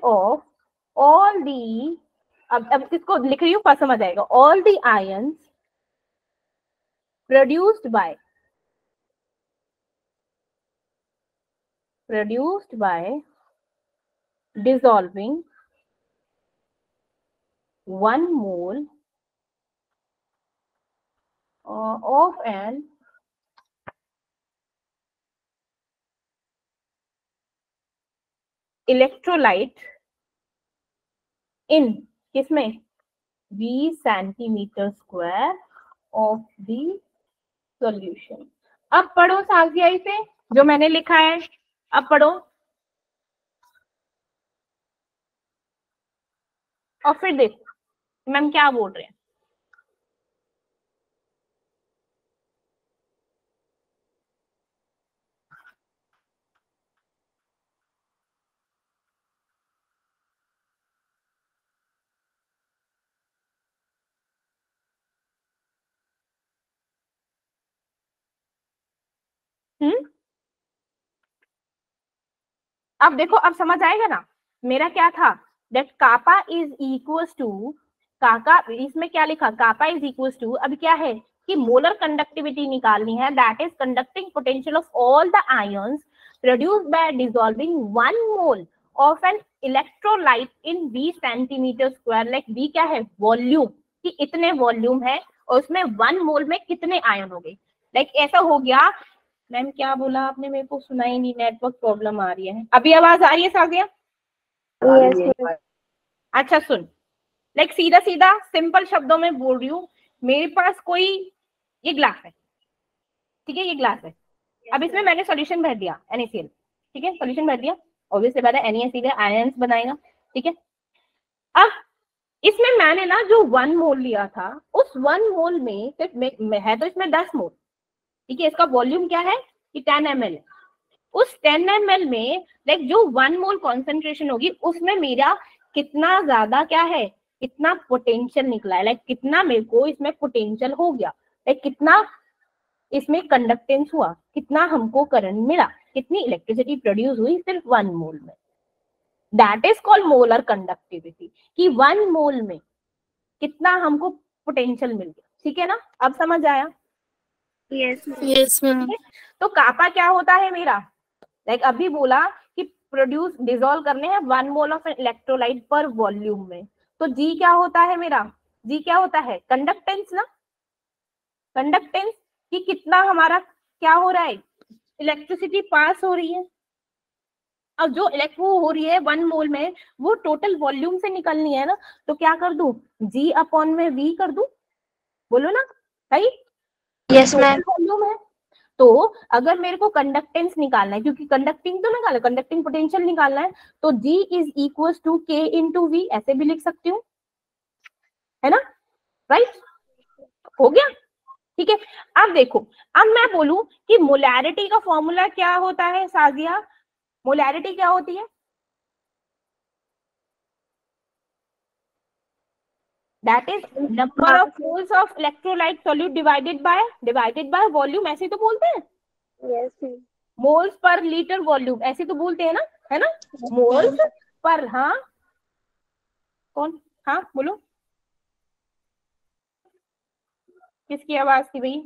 of all the, अब किसको लिख रही हूँ पास समझ आएगा, all the ions produced by dissolving 1 mole of an electrolyte in किसमें V centimeter square of the solution। अब पढ़ो साजिया इसे जो मैंने लिखा है, अब पढ़ो और फिर देखो मैम क्या बोल रहे हैं। अब देखो, अब समझ आएगा ना मेरा क्या था, that kappa is equals to काका, इसमें क्या लिखा, कापा इज इक्वल्स टू, अब क्या है कि मोलर कंडक्टिविटी निकालनी है, that is conducting potential of all the ions produced by dissolving 1 mole of an electrolyte in V centimetre square. Like V क्या है, वॉल्यूम, कि इतने वॉल्यूम है और उसमें 1 मोल में कितने आयन हो गए। लाइक ऐसा हो गया, मैम क्या बोला आपने, मेरे को सुना ही नहीं, नेटवर्क प्रॉब्लम आ रही है। अभी आवाज आ रही है साजिया? Yes, अच्छा सुन, लाइक सीधा सीधा सिंपल शब्दों में बोल रही हूँ, मेरे पास कोई ये ग्लास है, ठीक है, ये ग्लास है, अब इसमें मैंने सॉल्यूशन भर दिया NaCl, ठीक है, सॉल्यूशन भर दिया, ऑब्वियसली बात है NaCl आयंस बनाएगा, ठीक है। अब इसमें मैंने ना जो 1 मोल लिया था, उस 1 मोल में सिर्फ है तो इसमें 10 मोल, ठीक है, इसका वॉल्यूम क्या है कि 10 ml है। उस 10 ml में लाइक जो 1 मोल कॉन्सेंट्रेशन होगी उसमें मेरा कितना ज्यादा क्या है, कितना पोटेंशियल निकला है, लाइक कितना मेरे को इसमें पोटेंशियल हो गया, लाइक कितना इसमें कंडक्टेंस हुआ, कितना हमको करंट मिला, कितनी इलेक्ट्रिसिटी प्रोड्यूस हुई सिर्फ 1 मोल में, that is called molar conductivity, कि 1 मोल में कितना हमको पोटेंशियल मिल गया। ठीक है ना, अब समझ आया? Yes, ma'am. तो कापा क्या होता है मेरा, लाइक अभी बोला कि प्रोड्यूस डिसॉल्व करने हैं 1 मोल ऑफ इलेक्ट्रोलाइट पर वॉल्यूम में, तो जी क्या होता है मेरा, जी क्या होता है? कंडक्टेंस ना, कंडक्टेंस कि कितना हमारा क्या हो रहा है, इलेक्ट्रिसिटी पास हो रही है। अब जो इलेक्ट्रो हो रही है 1 मोल में, वो टोटल वॉल्यूम से निकलनी है ना, तो क्या कर दूं, जी अपॉन में वी कर दूं, बोलो ना सही। Yes ma'am. टोटल वॉल्यूम है, तो अगर मेरे को कंडक्टेंस निकालना है, क्योंकि कंडक्टिंग तो निकाला, कंडक्टिंग पोटेंशियल निकालना है, तो जी इज इक्वल टू के इंटू वी, ऐसे भी लिख सकती हूँ, है ना, राइट, हो गया, ठीक है। अब देखो, अब मैं बोलूं कि मोलैरिटी का फॉर्मूला क्या होता है साजिया, मोलैरिटी क्या होती है? That is number of moles of electrolyte solute divided by volume, ऐसे तो बोलते हैं, Yes, ma'am. Moles per litre volume, ऐसे तो बोलते हैं ना, है ना, मोल्स पर, हाँ कौन, हाँ बोलो, किसकी आवाज थी भाई?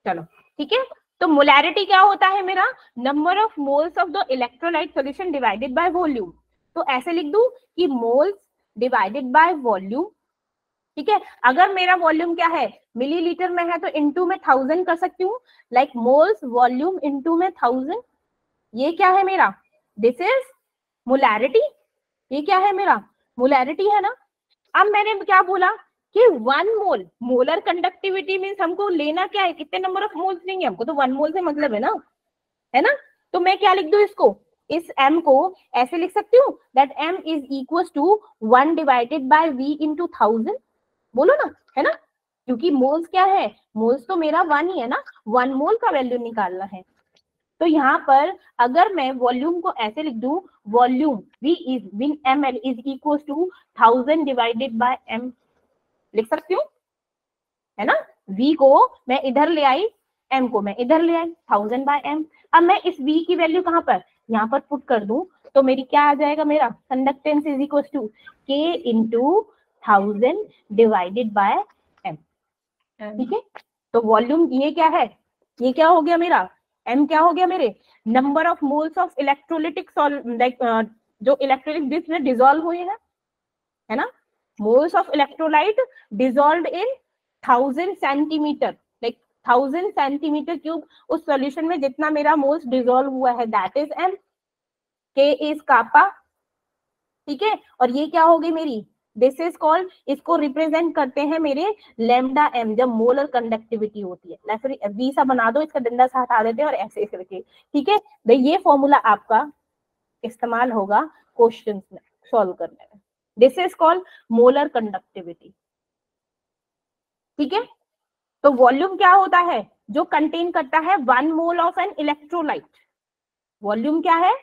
चलो ठीक है, तो मोलैरिटी क्या होता है मेरा, number of moles of the electrolyte solution divided by volume. तो ऐसे लिख दूं कि मोल्स डिवाइडेड बाय वॉल्यूम, ठीक है। अगर मेरा वॉल्यूम क्या है, मिलीलीटर में है, तो इनटू में 1000 कर सकती हूँ, लाइक मोल्स वॉल्यूम इनटू में 1000, ये क्या है मेरा, दिस इज मोलैरिटी, ये क्या है मेरा, मोलैरिटी है ना। अब मैंने क्या बोला कि 1 मोल, मोलर कंडक्टिविटी मींस हमको लेना क्या है, कितने नंबर ऑफ मोल्स लेंगे, हमको तो 1 मोल से मतलब है ना। तो मैं क्या लिख दूं इसको, इस m को ऐसे लिख सकती हूँ that m is equal to 1 divided by v into 1000, बोलो ना, है ना, क्योंकि मोल्स क्या है, मोल्स तो मेरा 1 ही है ना, 1 मोल का वैल्यू निकालना है। तो यहाँ पर अगर मैं वॉल्यूम को ऐसे लिख दूं, volume v is in ml is equal to 1000 divided by m, लिख सकती हूँ, है ना, v को मैं इधर ले आई, m को मैं इधर ले आई, 1000 बाय m। अब मैं इस v की वैल्यू कहाँ पर, यहाँ पर पुट कर दूं, तो मेरी क्या आ जाएगा, मेरा conductance is equal to k into 1000 divided by m, ठीक है। तो वॉल्यूम ये क्या है, ये क्या हो गया मेरा, m क्या हो गया मेरे, number of moles of electrolytic जो इलेक्ट्रोलिक डिस्क में डिसॉल्व हुए हैं, है ना, moles of electrolyte dissolved in 1000 centimetre, like 1000 centimetre cube, उस सॉल्यूशन में जितना मेरा मोल्स डिसॉल्व हुआ है, that is m, k is kappa, ठीक है। और ये क्या हो गई मेरी, दिस इज कॉल्ड, इसको रिप्रेजेंट करते हैं मेरे लैम्डा m, जब मोलर कंडक्टिविटी होती है, ना फिर v सा बना दो, इसका डंडा सा हटा देते हैं और ऐसे करके, ठीक है। ये फॉर्मूला आपका इस्तेमाल होगा क्वेश्चंस में सॉल्व करने में, this is called molar conductivity, ठीक है। तो वॉल्यूम क्या होता है, जो कंटेन करता है 1 mole of an electrolyte, volume क्या है,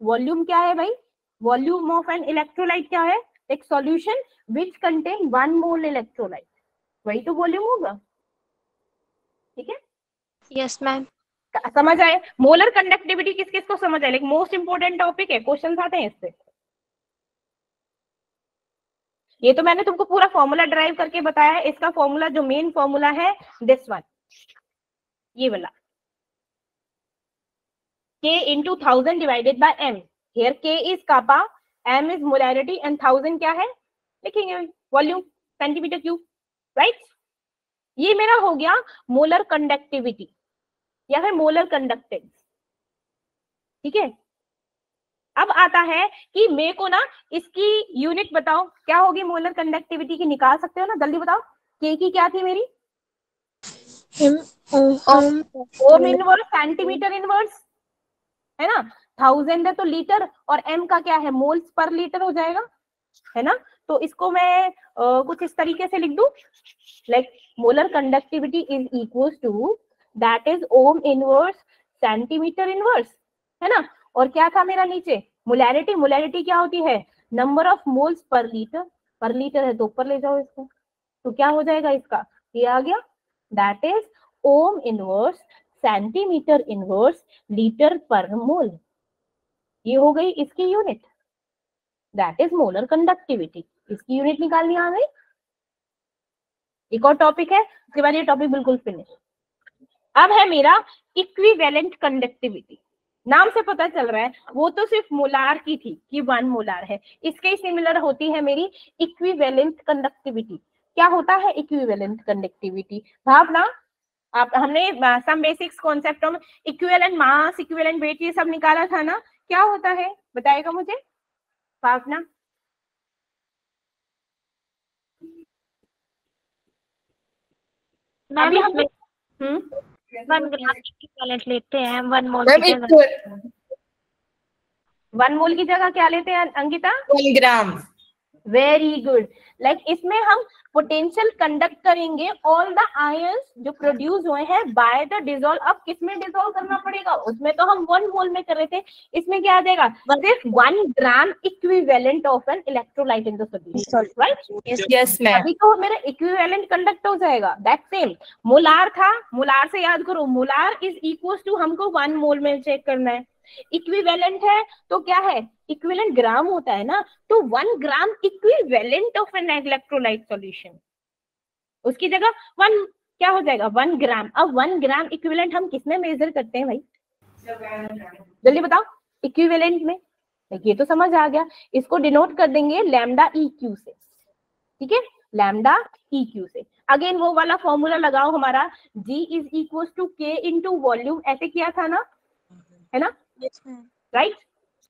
वॉल्यूम क्या है भाई, वॉल्यूम ऑफ एन इलेक्ट्रोलाइट क्या है, एक solution which contain 1 mole electrolyte, वही तो वॉल्यूम होगा, ठीक है। Yes ma'am. समझ आए, मोलर कंडक्टिविटी किस किस को समझ आए, लाइक मोस्ट इंपोर्टेंट टॉपिक है, क्वेश्चन आते हैं इससे। ये तो मैंने तुमको पूरा फॉर्मूला ड्राइव करके बताया है, इसका फॉर्मूला जो मेन फॉर्मूला है दिस वन, ये वाला, k into 1000 divided by m, here k is kappa, m is molarity and 1000 क्या है, लिखेंगे वॉल्यूम सेंटीमीटर क्यूब, राइट। ये मेरा हो गया मोलर कंडक्टिविटी या फिर मोलर कंडक्टेंस, ठीक है। अब आता है कि मेरे को ना इसकी यूनिट बताओ क्या होगी मोलर कंडक्टिविटी की, निकाल सकते हो ना, जल्दी बताओ, k की क्या थी मेरी, ओम इनवर्स सेंटीमीटर इनवर्स, है ना, 1000 है तो लीटर, और m का क्या है, मोल्स पर लीटर हो जाएगा, है ना। तो इसको मैं कुछ इस तरीके से लिख दूं, like molar conductivity is equal to that is ohm inverse centimetre inverse, है ना। और क्या था मेरा नीचे, मोलैरिटी, मोलैरिटी क्या होती है, number of moles per litre है तो ऊपर ले जाओ इसको, तो क्या हो जाएगा इसका, ये आ गया, that is ohm inverse centimetre inverse litre पर मोल, ये हो गई इसकी unit, that is molar conductivity, इसकी यूनिट निकालनी आ गई। एक और टॉपिक है, उसके बाद ये टॉपिक बिल्कुल फिनिश। अब है मेरा इक्विवेलेंट कंडक्टिविटी, नाम से पता चल रहा है, वो तो सिर्फ मोलार की थी कि 1 मोलार है। इसके सिमिलर होती है मेरी इक्विवेलेंट कंडक्टिविटी। क्या होता है इक्विवेलेंट कंडक्टिविटी भावना? आप हमने सम बेसिक्स कॉन्सेप्ट में इक्विवेलेंट मास, इक्विवेलेंट वेट ये सब निकाला था ना, क्या होता है बताएगा मुझे भावना? अभी हम 1 ग्राम इक्विवेलेंट लेते हैं 1 मोल मैम की जगह। 1 मोल की जगह क्या लेते हैं Ankita? 1 gram. Very good. Like इसमें हम पोटेंशियल कंडक्ट करेंगे ऑल द आयंस जो प्रोड्यूस हुए हैं बाय द डिसॉल्व। अब किसमें डिसॉल्व करना पड़ेगा? उसमें तो हम 1 मोल में कर रहे थे, इसमें क्या आ जाएगा? सिर्फ 1 gram equivalent of an electrolyte in the solution, right? Yes ma'am. अभी तो मेरा इक्विवेलेंट कंडक्ट हो जाएगा। दैट सेम मोलार था, मोलार से याद करो, मोलार इज इक्वल टू हमको 1 मोल में चेक करना है। इक्विवेलेंट है तो क्या है? इक्विवेलेंट ग्राम होता है ना, तो 1 gram equivalent of an electrolyte solution, उसकी जगह 1 क्या हो जाएगा? 1 ग्राम। अब 1 ग्राम इक्विवेलेंट हम किसमें मेजर करते हैं भाई? जल्दी बताओ। इक्विवेलेंट में। ये तो समझ आ गया, इसको डिनोट कर देंगे लैम्डा ई क्यू से, ठीक है? लैम्डा ई क्यू से। अगेन वो वाला फॉर्मूला लगाओ हमारा, G is equal to K into volume, ऐसे किया था ना, है ना? राइट।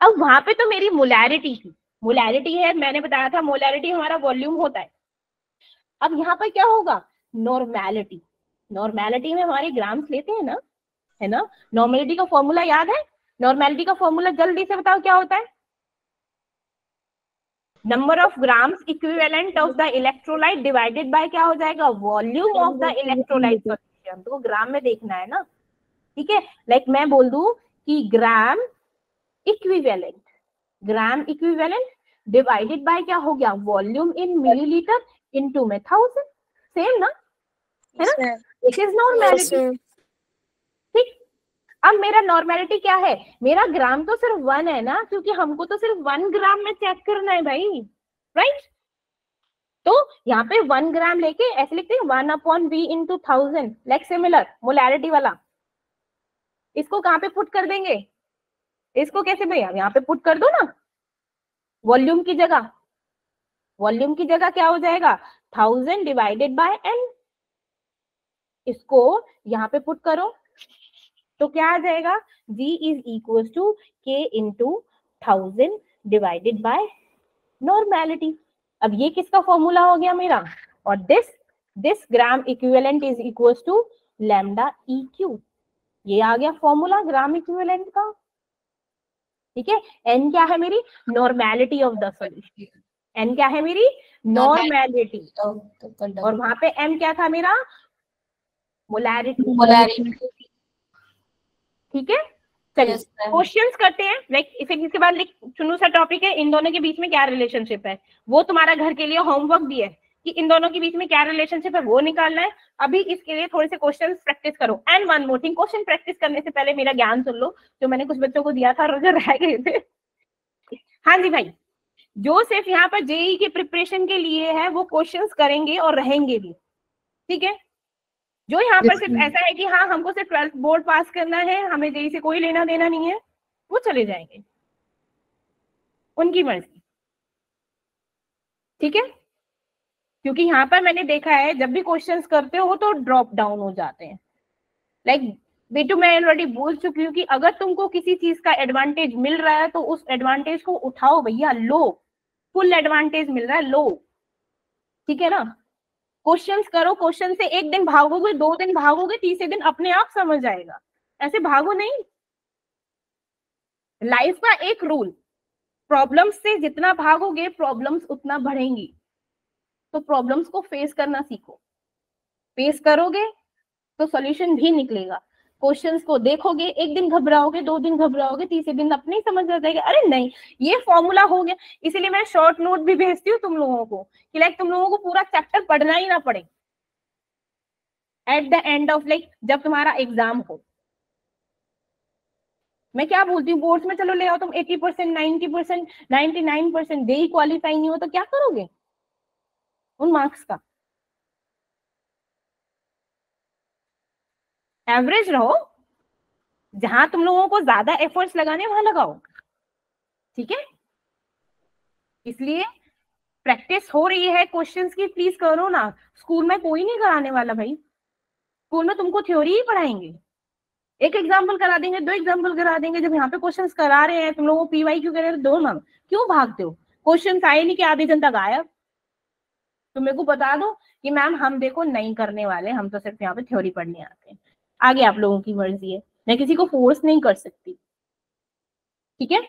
अब वहां पे तो मेरी मोलैरिटी थी, मोलैरिटी है, मैंने बताया था मोलैरिटी हमारा वॉल्यूम होता है। अब यहाँ पर क्या होगा? नॉर्मैलिटी। नॉर्मैलिटी में हमारे ग्राम्स लेते हैं ना, है ना? नॉर्मैलिटी का फॉर्मूला याद है? नॉर्मैलिटी का फॉर्मूला जल्दी से बताओ क्या होता है? Number of grams equivalent of the electrolyte divided by क्या हो जाएगा? Volume of the electrolyte solution. तो ग्राम में देखना है ना, ठीक है? लाइक मैं बोल दूं कि gram equivalent, gram equivalent divided by क्या हो गया? वॉल्यूम इन मिलीलीटर इनटू में 1000। सेम ना, है ना? दिस इज नॉर्मैलिटी, ठीक? अब मेरा नॉर्मैलिटी क्या है? मेरा ग्राम तो सिर्फ 1 है ना, क्योंकि हमको तो सिर्फ 1 ग्राम में चेक करना है भाई, राइट? तो यहाँ पे 1 ग्राम लेके ऐसे लिखते हैं 1 upon V into 1000, like similar molarity वाला। इसको कहाँ पे पुट कर देंगे? इसको कैसे भैया? यहाँ पे पुट कर दो ना, वॉल्यूम की जगह। वॉल्यूम की जगह क्या हो जाएगा? 1000 डिवाइडेड बाय n। इसको यहाँ पे पुट करो तो क्या आ जाएगा? G is equal to K into 1000 divided by normality. अब ये किसका फॉर्मूला हो गया मेरा? और this gram equivalent is equal to lambda E Q. ये आ गया फॉर्मूला ग्राम इक्विवेलेंट का, ठीक है? n क्या है मेरी? Normality of the solution. n क्या है मेरी? नॉर्मैलिटी। और वहां पे m क्या था मेरा? मोलैरिटी। ठीक है, चलिए क्वेश्चंस करते हैं। लाइक इसके बाद चुनू सा टॉपिक है, इन दोनों के बीच में क्या रिलेशनशिप है, वो तुम्हारा घर के लिए होमवर्क भी है कि इन दोनों के बीच में क्या रिलेशनशिप है वो निकालना है। अभी इसके लिए थोड़े से क्वेश्चंस प्रैक्टिस करो। And one more thing, question practice करने से पहले मेरा ज्ञान सुन लो जो मैंने कुछ बच्चों को दिया था और जो रह गए थे। हाँ जी भाई, जो सिर्फ यहाँ पर जेई के प्रिपरेशन के लिए है वो क्वेश्चंस करेंगे और रहेंगे भी, ठीक है? जो यहाँ पर सिर्फ ऐसा है कि हाँ हमको सिर्फ 12th बोर्ड पास करना है, हमें जेई से कोई लेना देना नहीं है, वो चले जाएंगे, उनकी मर्जी, ठीक है? क्योंकि यहाँ पर मैंने देखा है जब भी क्वेश्चंस करते हो तो ड्रॉप डाउन हो जाते हैं। लाइक बेटू मैं ऑलरेडी बोल चुकी हूँ कि अगर तुमको किसी चीज का एडवांटेज मिल रहा है तो उस एडवांटेज को उठाओ भैया, लो। फुल एडवांटेज मिल रहा है, लो, ठीक है ना? क्वेश्चंस करो, क्वेश्चन से एक दिन भागोगे, 2 दिन भागोगे, तीसरे दिन अपने आप समझ आएगा, ऐसे भागो नहीं। लाइफ का एक रूल, प्रॉब्लम्स से जितना भागोगे प्रॉब्लम्स उतना बढ़ेंगी, तो प्रॉब्लम्स को फेस करना सीखो। फेस करोगे तो सॉल्यूशन भी निकलेगा। क्वेश्चंस को देखोगे, एक दिन घबराओगे, 2 दिन घबराओगे, तीसरे दिन अपने ही समझ आ जाएगा, अरे नहीं ये फॉर्मूला हो गया। इसीलिए मैं शॉर्ट नोट भी भेजती हूँ तुम लोगों को कि लाइक तुम लोगों को पूरा चैप्टर पढ़ना ही ना पड़े at the end of like जब तुम्हारा एग्जाम हो। मैं क्या बोलती हूँ, बोर्ड्स में चलो ले आओ तुम 80%, 90%, 99%, दे ही क्वालिफाई नहीं हो तो क्या करोगे उन मार्क्स का? एवरेज रहो, जहां तुम लोगों को ज्यादा एफर्ट्स लगाने वहां लगाओ, ठीक है। इसलिए प्रैक्टिस हो रही है क्वेश्चंस की, प्लीज करो ना। स्कूल में कोई नहीं कराने वाला भाई, स्कूल में तुमको थ्योरी ही पढ़ाएंगे, एक एग्जाम्पल करा देंगे, 2 एग्जाम्पल करा देंगे। जब यहाँ पे क्वेश्चंस करा रहे हैं तुम लोगों को पीवाई क्यों करे, दो ना, क्यों भागते हो? क्वेश्चंस आए नहीं कि आधे घंटा गायब। तो मेरे को बता दो कि मैम हम देखो नहीं करने वाले, हम तो सिर्फ यहाँ पे थ्योरी पढ़ने आते हैं। आगे आप लोगों की मर्जी है, मैं किसी को फोर्स नहीं कर सकती, ठीक है।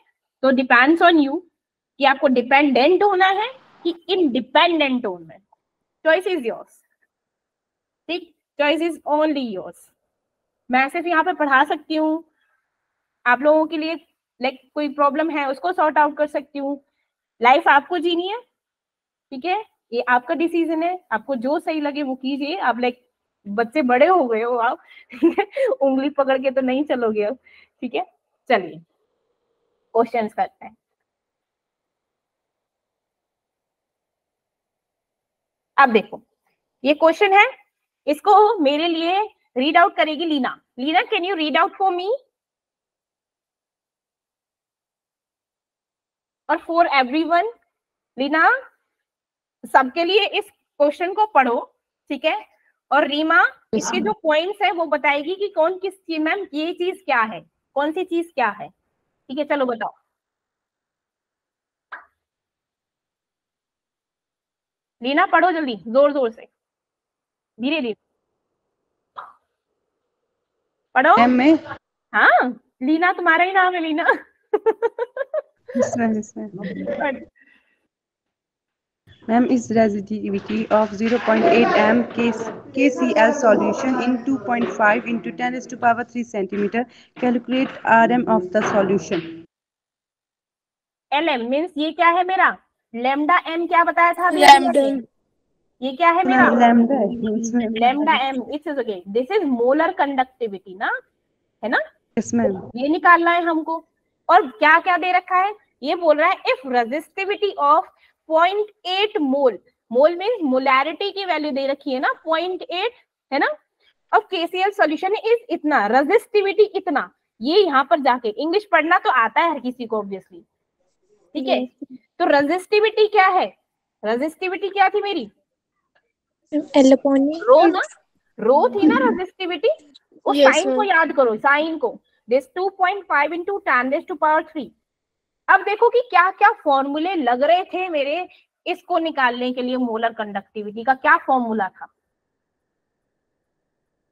तो डिपेंड्स ऑन यू कि आपको डिपेंडेंट होना है कि इंडिपेंडेंट होना है। चॉइस इज योर्स, ठीक, चॉइस इज ओनली योर्स। मैं सिर्फ यहाँ पे पढ़ा सकती हूँ, आप लोगों के लिए लाइक कोई प्रॉब्लम है उसको सॉर्ट आउट कर सकती हूँ। लाइफ आपको जीनी है, ठीक है, ये आपका डिसीजन है, आपको जो सही लगे वो कीजिए। आप लाइक बच्चे बड़े हो गए हो आप, ठीक है, उंगली पकड़ के तो नहीं चलोगे अब, ठीक है। चलिए क्वेश्चंस करते हैं। अब देखो ये क्वेश्चन है, इसको मेरे लिए रीड आउट करेगी Leena. Leena can you read out for me और फॉर एवरीवन? लीना सबके लिए इस क्वेश्चन को पढ़ो, ठीक है, और रीमा इसके जो पॉइंट्स है वो बताएगी कि कौन किस चीज, मैम ये चीज क्या है, कौन सी चीज क्या है, ठीक है। चलो बताओ, लीना पढ़ो जल्दी, जोर जोर से, धीरे धीरे पढ़ो। मैं हाँ लीना, तुम्हारा ही नाम है Leena. Ma'am, is resistivity of 0.8 m KCl solution in 2.5 into 10 raised to power 3 centimeter. Calculate Rm of the solution. LM means ये क्या है मेरा, लेमडा एम क्या बताया था अभी? ये क्या है मेरा? Lambda M. It's okay, this is molar conductivity ना, है ना? Yes, ma'am. ये निकालना है हमको। और क्या क्या दे रखा है, ये बोल रहा है if resistivity of 0.8 mole, mole means molarity की वैल्यू दे रखी है ना 0.8, है ना, अब KCl सॉल्यूशन इज इतना, रेजिस्टिविटी इतना। ये यहाँ पर जाके इंग्लिश पढ़ना तो आता है हर किसी को ऑब्वियसली, ठीक है। तो रेजिस्टिविटी क्या है, रेजिस्टिविटी क्या थी मेरी? रो ना, रो थी ना रेजिस्टिविटी। उस साइन को याद करो, साइन को, this 2.5 into 10 raised to power 3। अब देखो कि क्या क्या फॉर्मूले लग रहे थे मेरे इसको निकालने के लिए, मोलर कंडक्टिविटी का क्या फॉर्मूला था,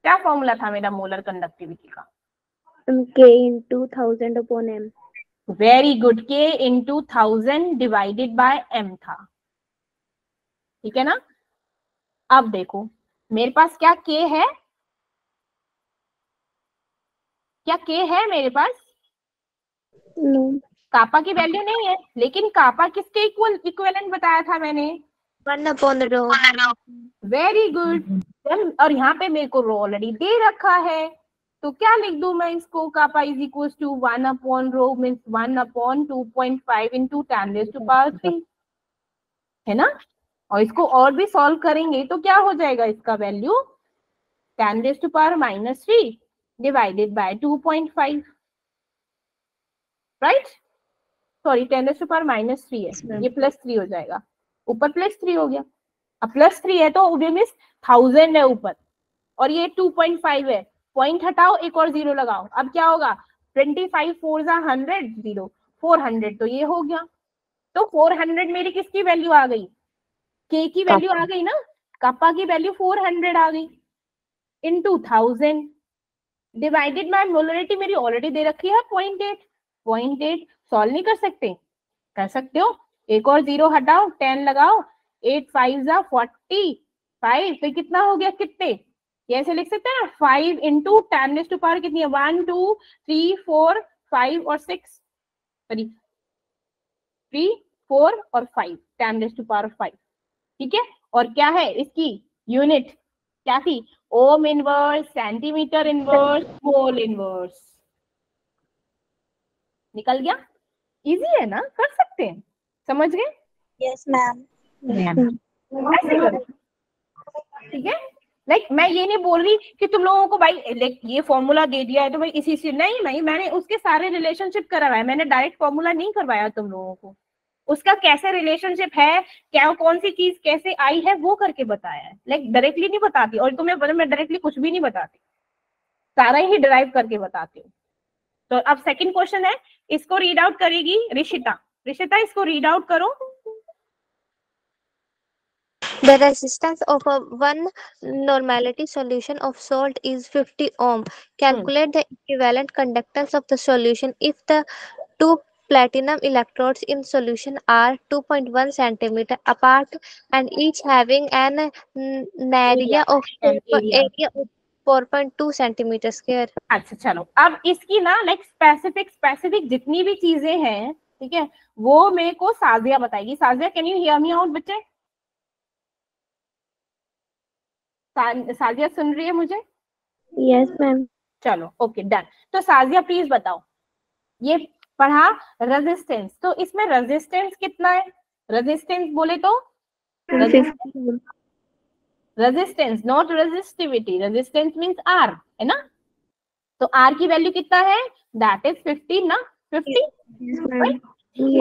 क्या फॉर्मूला था मेरा मोलर कंडक्टिविटी का? K into 1000 upon m। Very good, K into 1000 divided by m था, ठीक है ना। अब देखो मेरे पास क्या K है, क्या K है मेरे पास? कापा की वैल्यू नहीं है, लेकिन कापा किसके इक्विवेलेंट बताया था मैंने? 1 upon rho। Very good. और यहाँ पे मेरे को रो ऑलरेडी दे रखा है, तो क्या लिख दूं मैं इसको? Kappa is equal to 1 upon rho means 1 upon 2.5 into 10 raised to power 3, है ना। और इसको और भी सॉल्व करेंगे तो क्या हो जाएगा इसका value? 10 raised to power -3 divided by 2.5, right, sorry 10 raised to power -3 है, ये +3 हो जाएगा, ऊपर +3 हो गया। अब +3 है तो मीन्स 1000 है ऊपर, और ये 2.5 है, पॉइंट हटाओ एक और 0 लगाओ, अब क्या होगा? 25 4 100 0 400, तो ये हो गया। तो 400 मेरी किसकी वैल्यू आ गई? K की वैल्यू आ गई ना, कापा की वैल्यू 400 आ गई इनटू 1000 डिवाइडेड बाय मोलरिटी मेरी ऑलरेडी दे रखी है 0.8। 0.8 सॉल्व नहीं कर सकते? कर सकते हो, एक और 0 हटाओ, 10 लगाओ, 8 5 45, तो कितना हो गया? कितने? ऐसे लिख सकते हैं ना, 5 into 10 raised to power कितनी है? 1 2 3 4 5 और 6, सॉरी 3 4 और 5, 10 raised to power 5, ठीक है। और क्या है इसकी यूनिट, क्या थी? ओम inverse, centimetre inverse, mole inverse. निकल गया, इजी है ना, कर सकते हैं, समझ गए? Yes ma'am. ऐसे करो, ठीक है। लाइक मैं ये नहीं बोल रही कि तुम लोगों को भाई लाइक ये फॉर्मूला दे दिया है तो भाई इसी से नहीं, मैंने उसके सारे रिलेशनशिप करवाया, मैंने डायरेक्ट फॉर्मूला नहीं करवाया तुम लोगों को, उसका कैसे रिलेशनशिप है, क्या कौन सी चीज कैसे आई है वो करके बताया है। लाइक डायरेक्टली नहीं बताती, और तुम्हें मैं डायरेक्टली कुछ भी नहीं बताती, सारा ही डिराइव करके बताती हूँ। तो अब सेकंड क्वेश्चन है, इसको रीड आउट करेगी ऋषिता। ऋषिता इसको रीड आउट करो। The resistance of a one normality solution of salt is 50 ohm. Calculate the equivalent conductance of the solution if the two platinum electrodes in solution are 2.1 centimeter apart and each having an area of 4.2 centimeter square. अच्छा चलो, अब इसकी ना like specific जितनी भी चीजें हैं, ठीक है, वो मेरे को साजिया बताएगी। Sajiya can you hear me out बच्चे? साजिया सुन रही है मुझे? Yes, ma'am. चलो ओके डन। तो साजिया प्लीज बताओ, ये पढ़ा रेजिस्टेंस, तो इसमें रेजिस्टेंस कितना है? रेजिस्टेंस बोले तो resistance not resistivity, resistance means R, है ना? तो आर की वैल्यू कितना है? दैट इज 50 ना, 50।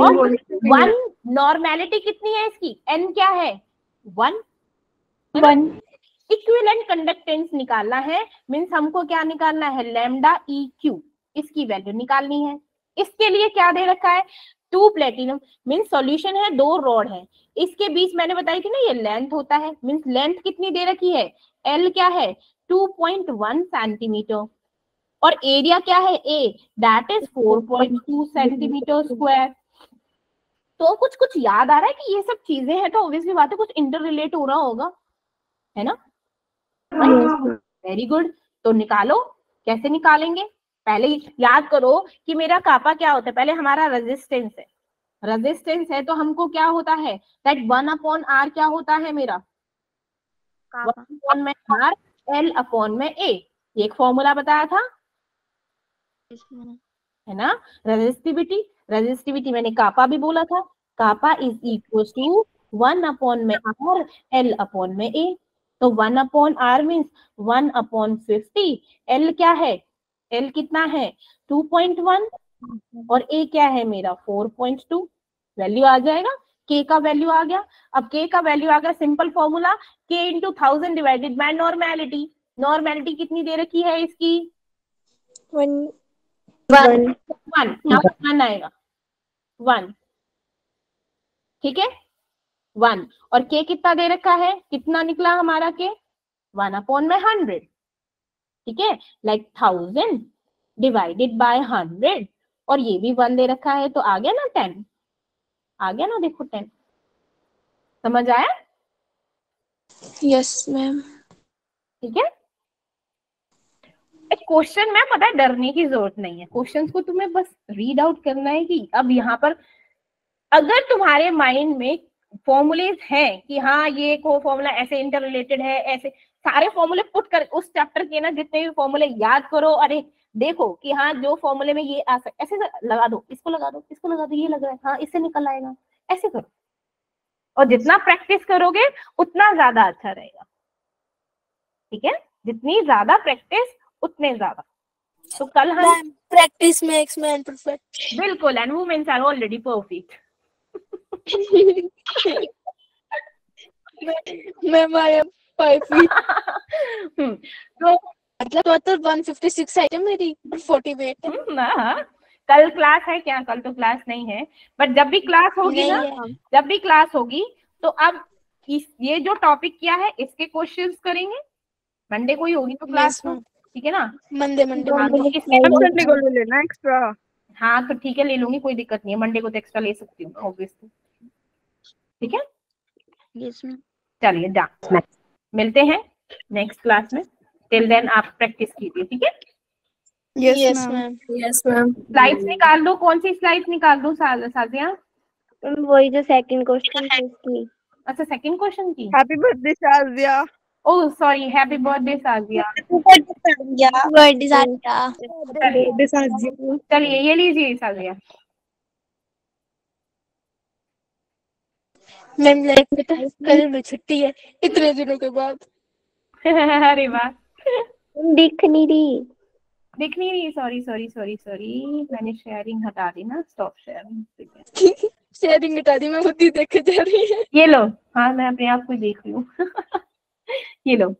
और वन नॉर्मेलिटी कितनी है इसकी? एन क्या है? 1। इक्विवेलेंट कंडक्टेंस निकालना है, मींस हमको क्या निकालना है? लैम्डा ई क्यू, इसकी वैल्यू निकालनी है। इसके लिए क्या दे रखा है? 2 प्लेटिनम, मींस सॉल्यूशन है, 2 रॉड है, इसके बीच मैंने बताई थी ना ये लेंथ होता है, मींस लेंथ कितनी दे रखी है? एल क्या है? 2.1 सेंटीमीटर। और एरिया क्या है? ए, दैट इज 4.2 सेंटीमीटर स्क्वायर। तो कुछ याद आ रहा है कि ये सब चीजें हैं, तो ऑब्वियसली बात है कुछ इंटर रिलेट हो रहा होगा, है ना? Very good. तो निकालो, कैसे निकालेंगे? पहले याद करो कि मेरा कापा क्या होता है, पहले हमारा रेजिस्टेंस है, रेजिस्टेंस है तो हमको क्या होता है? दैट 1/r क्या होता है मेरा? 1/r L अपॉन में A, ये एक फॉर्मूला बताया था, है ना? रेजिस्टिविटी मैंने कापा भी बोला था, kappa is equal to 1/r L upon में A। तो 1/r मीन्स 1/50। L क्या है? L कितना है? 2.1 और A क्या है मेरा? 4.2। वैल्यू आ जाएगा, K का वैल्यू आ गया। अब K का वैल्यू आ गया, simple formula K into 1000 divided bye normality. Normality कितनी दे रखी है इसकी? 1 आएगा 1, ठीक है, 1। और K कितना दे रखा है? कितना निकला हमारा K? 1/100, ठीक है, लाइक 1000 डिवाइडेड बाय 100, और ये भी 1 दे रखा है, तो आ गया ना 10, आ गया ना, देखो 10। समझ आया? Yes ma'am. ठीक है, क्वेश्चन में पता है डरने की जरूरत नहीं है, क्वेश्चंस को तुम्हें बस रीड आउट करना है कि अब यहाँ पर अगर तुम्हारे माइंड में फॉर्मूलेज हैं कि हाँ ये को फॉर्मूला ऐसे इंटर रिलेटेड है, ऐसे सारे फॉर्मूले पुट कर उस चैप्टर के ना जितने भी फॉर्मूले याद करो, अरे देखो कि हाँ जो फॉर्मूले में ये आ सकता, ऐसे लगा दो, इसको लगा दो, इसको लगा दो, ये लग रहा है, हाँ इससे निकल आएगा, ऐसे करो। और जितना प्रैक्टिस करोगे उतना ज्यादा अच्छा रहेगा, ठीक है, जितनी ज्यादा प्रैक्टिस उतने ज्यादा। तो कल हम प्रैक्टिस मेक्स मैन परफेक्ट। बिल्कुल, and women's are already perfect. Ma'am I am 5 feet। तो मतलब 156 आइटम मेरी 40 वेट है। कल क्लास है क्या? कल तो क्लास नहीं है, बट जब भी क्लास होगी ना, जब भी क्लास होगी तो अब ये जो टॉपिक किया है इसके क्वेश्चंस करेंगे। मंडे को ही होगी तो क्लास, ठीक है ना? मंडे को ले लेना एक्स्ट्रा। हाँ तो ठीक है, ले लूंगी, कोई दिक्कत नहीं है, मंडे को तो एक्स्ट्रा ले सकती हूँ ऑब्वियसली, ठीक है। Yes ma'am. चलिए डन, मिलते हैं नेक्स्ट क्लास में। टिल देन आप प्रैक्टिस कीजिए, ठीक है। Yes ma'am. Yes ma'am. Slides निकाल दो, कौन सी स्लाइड्स निकाल दो साजिया? वही जो सेकंड क्वेश्चन की। अच्छा सेकंड क्वेश्चन की। Happy birthday Sajiya. Oh sorry, happy birthday Sajiya. Birthday Sajiya. चलिए ये लीजिए साजिया। मैम लाइक बेटा कल में छुट्टी है इतने दिनों के बाद। अरे वाह, दिख नहीं रही। दिख नहीं रही, सॉरी सॉरी सॉरी सॉरी, मैंने शेयरिंग हटा दी ना, स्टॉप शेयरिंग। शेयरिंग हटा दी, मैं खुद ही देखे जा रही है। ये लो, हाँ मैं अपने आप को ही देख रही हूँ। ये लो,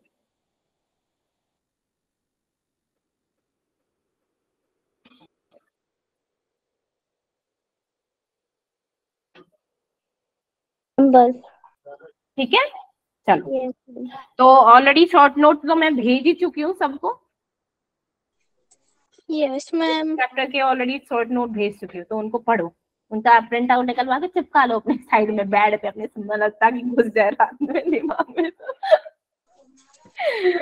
बस ठीक है चलो। ये तो ऑलरेडी शॉर्ट नोट तो मैं भेज ही चुकी हूँ सबको, यस मैम। चैप्टर के ऑलरेडी शॉर्ट नोट भेज चुकी हूँ, तो उनको पढ़ो, उनका प्रिंट आउट निकलवा के चिपका लो अपने साइड में बेड पे, अपने सुंदर लगता कि घुस जाए रात में दिमाग में।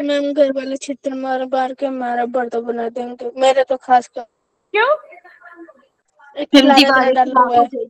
मैम घर वाले छितर मार मार के हमारा बर्दा बना देंगे, मेरे तो खास कर क्यों? एक लारा डाला हुआ है।